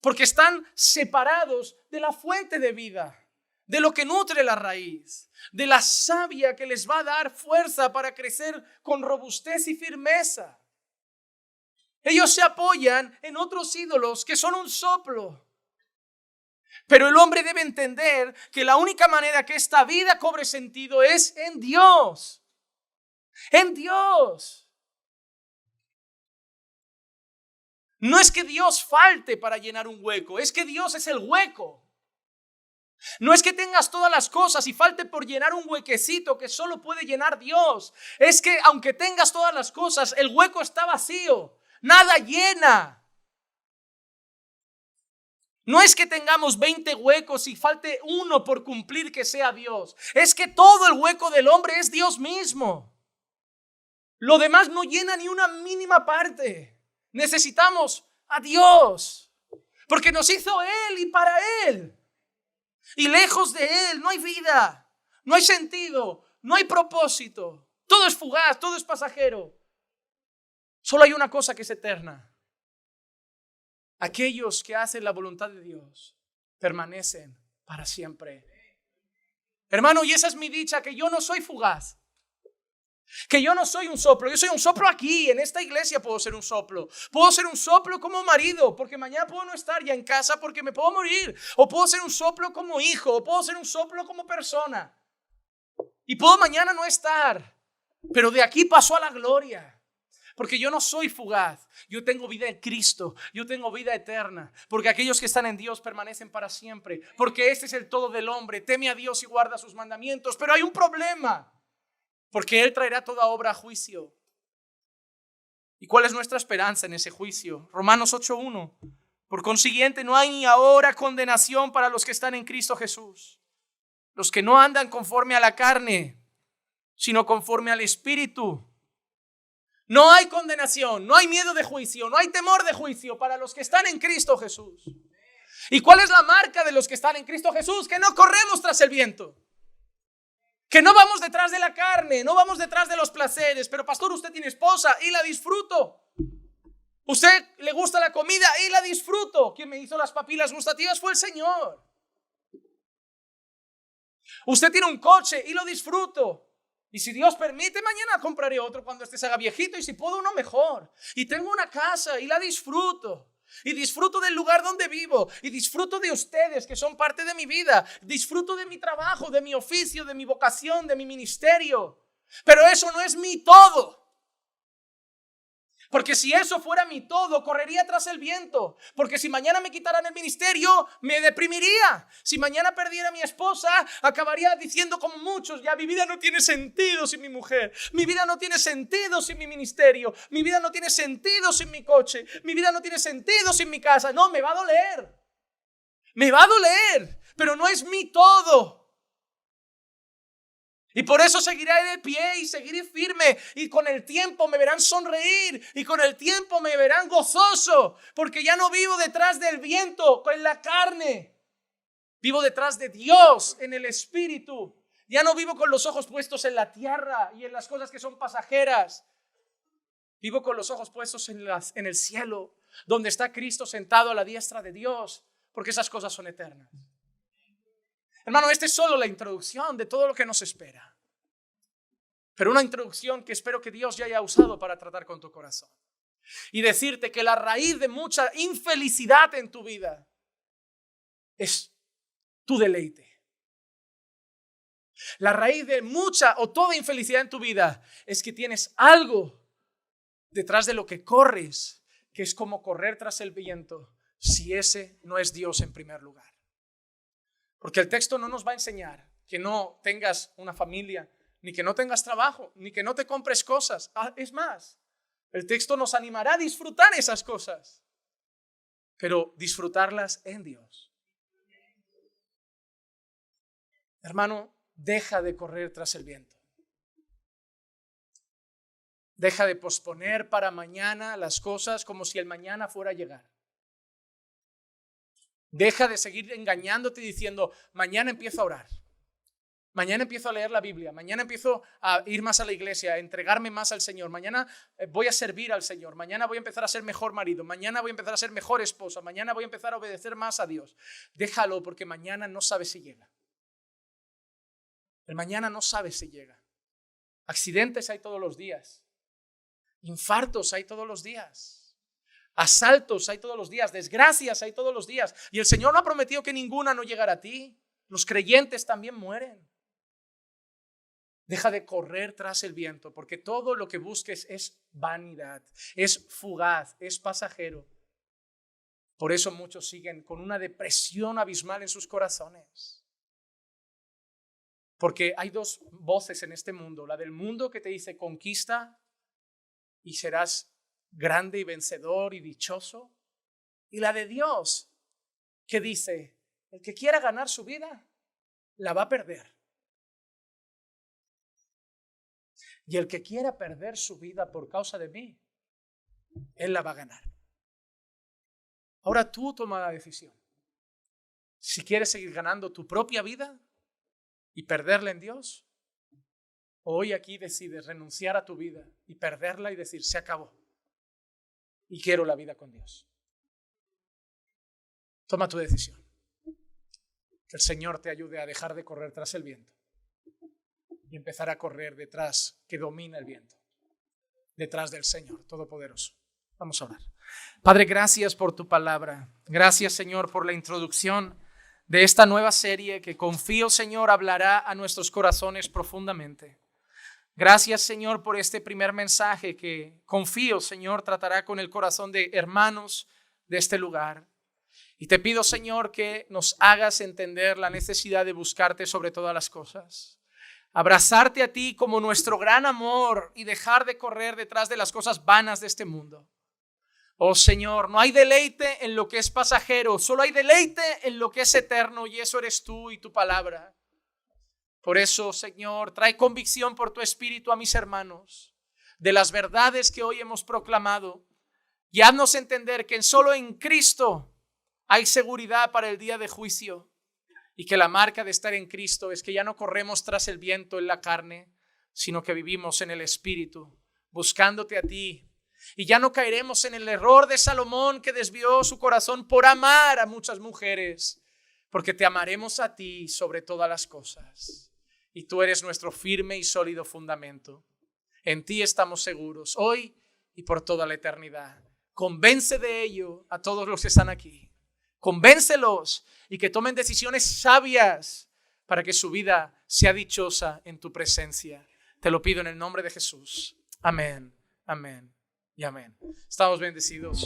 Porque están separados de la fuente de vida, de lo que nutre la raíz, de la savia que les va a dar fuerza para crecer con robustez y firmeza. Ellos se apoyan en otros ídolos que son un soplo. Pero el hombre debe entender que la única manera que esta vida cobre sentido es en Dios. En Dios. No es que Dios falte para llenar un hueco, es que Dios es el hueco. No es que tengas todas las cosas y falte por llenar un huequecito que solo puede llenar Dios. Es que aunque tengas todas las cosas, el hueco está vacío. Nada llena. No es que tengamos 20 huecos y falte uno por cumplir que sea Dios. Es que todo el hueco del hombre es Dios mismo. Lo demás no llena ni una mínima parte. Necesitamos a Dios. Porque nos hizo Él y para Él. Y lejos de Él no hay vida, no hay sentido, no hay propósito. Todo es fugaz, todo es pasajero. Solo hay una cosa que es eterna. Aquellos que hacen la voluntad de Dios permanecen para siempre. Hermano, y esa es mi dicha, que yo no soy fugaz. Que yo no soy un soplo, yo soy un soplo aquí, en esta iglesia puedo ser un soplo. Puedo ser un soplo como marido, porque mañana puedo no estar ya en casa porque me puedo morir. O puedo ser un soplo como hijo, o puedo ser un soplo como persona. Y puedo mañana no estar, pero de aquí paso a la gloria. Porque yo no soy fugaz, yo tengo vida en Cristo, yo tengo vida eterna. Porque aquellos que están en Dios permanecen para siempre. Porque este es el todo del hombre, teme a Dios y guarda sus mandamientos. Pero hay un problema. Porque Él traerá toda obra a juicio. ¿Y cuál es nuestra esperanza en ese juicio? Romanos 8:1. Por consiguiente, no hay ahora condenación para los que están en Cristo Jesús. Los que no andan conforme a la carne, sino conforme al Espíritu. No hay condenación, no hay miedo de juicio, no hay temor de juicio para los que están en Cristo Jesús. ¿Y cuál es la marca de los que están en Cristo Jesús? Que no corremos tras el viento. Que no vamos detrás de la carne, no vamos detrás de los placeres. Pero pastor, usted tiene esposa y la disfruto. Usted le gusta la comida y la disfruto. Quien me hizo las papilas gustativas fue el Señor. Usted tiene un coche y lo disfruto. Y si Dios permite, mañana compraré otro cuando este se haga viejito. Y si puedo, uno mejor. Y tengo una casa y la disfruto. Y disfruto del lugar donde vivo. Y disfruto de ustedes que son parte de mi vida. Disfruto de mi trabajo, de mi oficio, de mi vocación, de mi ministerio. Pero eso no es mi todo. Porque si eso fuera mi todo, correría tras el viento. Porque si mañana me quitaran el ministerio, me deprimiría. Si mañana perdiera a mi esposa, acabaría diciendo como muchos, ya mi vida no tiene sentido sin mi mujer. Mi vida no tiene sentido sin mi ministerio. Mi vida no tiene sentido sin mi coche. Mi vida no tiene sentido sin mi casa. No, me va a doler. Me va a doler, pero no es mi todo. Y por eso seguiré de pie y seguiré firme. Y con el tiempo me verán sonreír. Y con el tiempo me verán gozoso. Porque ya no vivo detrás del viento en la carne. Vivo detrás de Dios en el Espíritu. Ya no vivo con los ojos puestos en la tierra y en las cosas que son pasajeras. Vivo con los ojos puestos en el cielo, donde está Cristo sentado a la diestra de Dios. Porque esas cosas son eternas. Hermano, esta es solo la introducción de todo lo que nos espera. Pero una introducción que espero que Dios ya haya usado para tratar con tu corazón. Y decirte que la raíz de mucha infelicidad en tu vida es tu deleite. La raíz de mucha o toda infelicidad en tu vida es que tienes algo detrás de lo que corres, que es como correr tras el viento, si ese no es Dios en primer lugar. Porque el texto no nos va a enseñar que no tengas una familia, ni que no tengas trabajo, ni que no te compres cosas. Es más, el texto nos animará a disfrutar esas cosas, pero disfrutarlas en Dios. Hermano, deja de correr tras el viento. Deja de posponer para mañana las cosas como si el mañana fuera a llegar. Deja de seguir engañándote diciendo, mañana empiezo a orar. Mañana empiezo a leer la Biblia. Mañana empiezo a ir más a la iglesia, a entregarme más al Señor. Mañana voy a servir al Señor. Mañana voy a empezar a ser mejor marido. Mañana voy a empezar a ser mejor esposa. Mañana voy a empezar a obedecer más a Dios. Déjalo porque mañana no sabes si llega. El mañana no sabes si llega. Accidentes hay todos los días. Infartos hay todos los días. Asaltos hay todos los días, desgracias hay todos los días. Y el Señor no ha prometido que ninguna no llegara a ti. Los creyentes también mueren. Deja de correr tras el viento, porque todo lo que busques es vanidad, es fugaz, es pasajero. Por eso muchos siguen con una depresión abismal en sus corazones. Porque hay dos voces en este mundo. La del mundo que te dice conquista y serás grande y vencedor y dichoso, y la de Dios que dice, el que quiera ganar su vida la va a perder, y el que quiera perder su vida por causa de mí, él la va a ganar. Ahora tú toma la decisión si quieres seguir ganando tu propia vida y perderla en Dios, o hoy aquí decides renunciar a tu vida y perderla y decir, se acabó y quiero la vida con Dios. Toma tu decisión. Que el Señor te ayude a dejar de correr tras el viento y empezar a correr detrás que domina el viento, detrás del Señor Todopoderoso. Vamos a orar. Padre, gracias por tu palabra. Gracias, Señor, por la introducción de esta nueva serie que confío, Señor, hablará a nuestros corazones profundamente. Gracias, Señor, por este primer mensaje que confío, Señor, tratará con el corazón de hermanos de este lugar. Y te pido, Señor, que nos hagas entender la necesidad de buscarte sobre todas las cosas. Abrazarte a ti como nuestro gran amor y dejar de correr detrás de las cosas vanas de este mundo. Oh, Señor, no hay deleite en lo que es pasajero, solo hay deleite en lo que es eterno, y eso eres tú y tu palabra. Por eso, Señor, trae convicción por tu Espíritu a mis hermanos. de las verdades que hoy hemos proclamado y haznos entender que solo en Cristo hay seguridad para el día de juicio y que la marca de estar en Cristo es que ya no corremos tras el viento en la carne, sino que vivimos en el Espíritu, buscándote a ti. Y ya no caeremos en el error de Salomón, que desvió su corazón por amar a muchas mujeres, porque te amaremos a ti sobre todas las cosas. Y tú eres nuestro firme y sólido fundamento. En ti estamos seguros, hoy y por toda la eternidad. Convence de ello a todos los que están aquí. Convéncelos y que tomen decisiones sabias para que su vida sea dichosa en tu presencia. Te lo pido en el nombre de Jesús. Amén, amén y amén. Estamos bendecidos.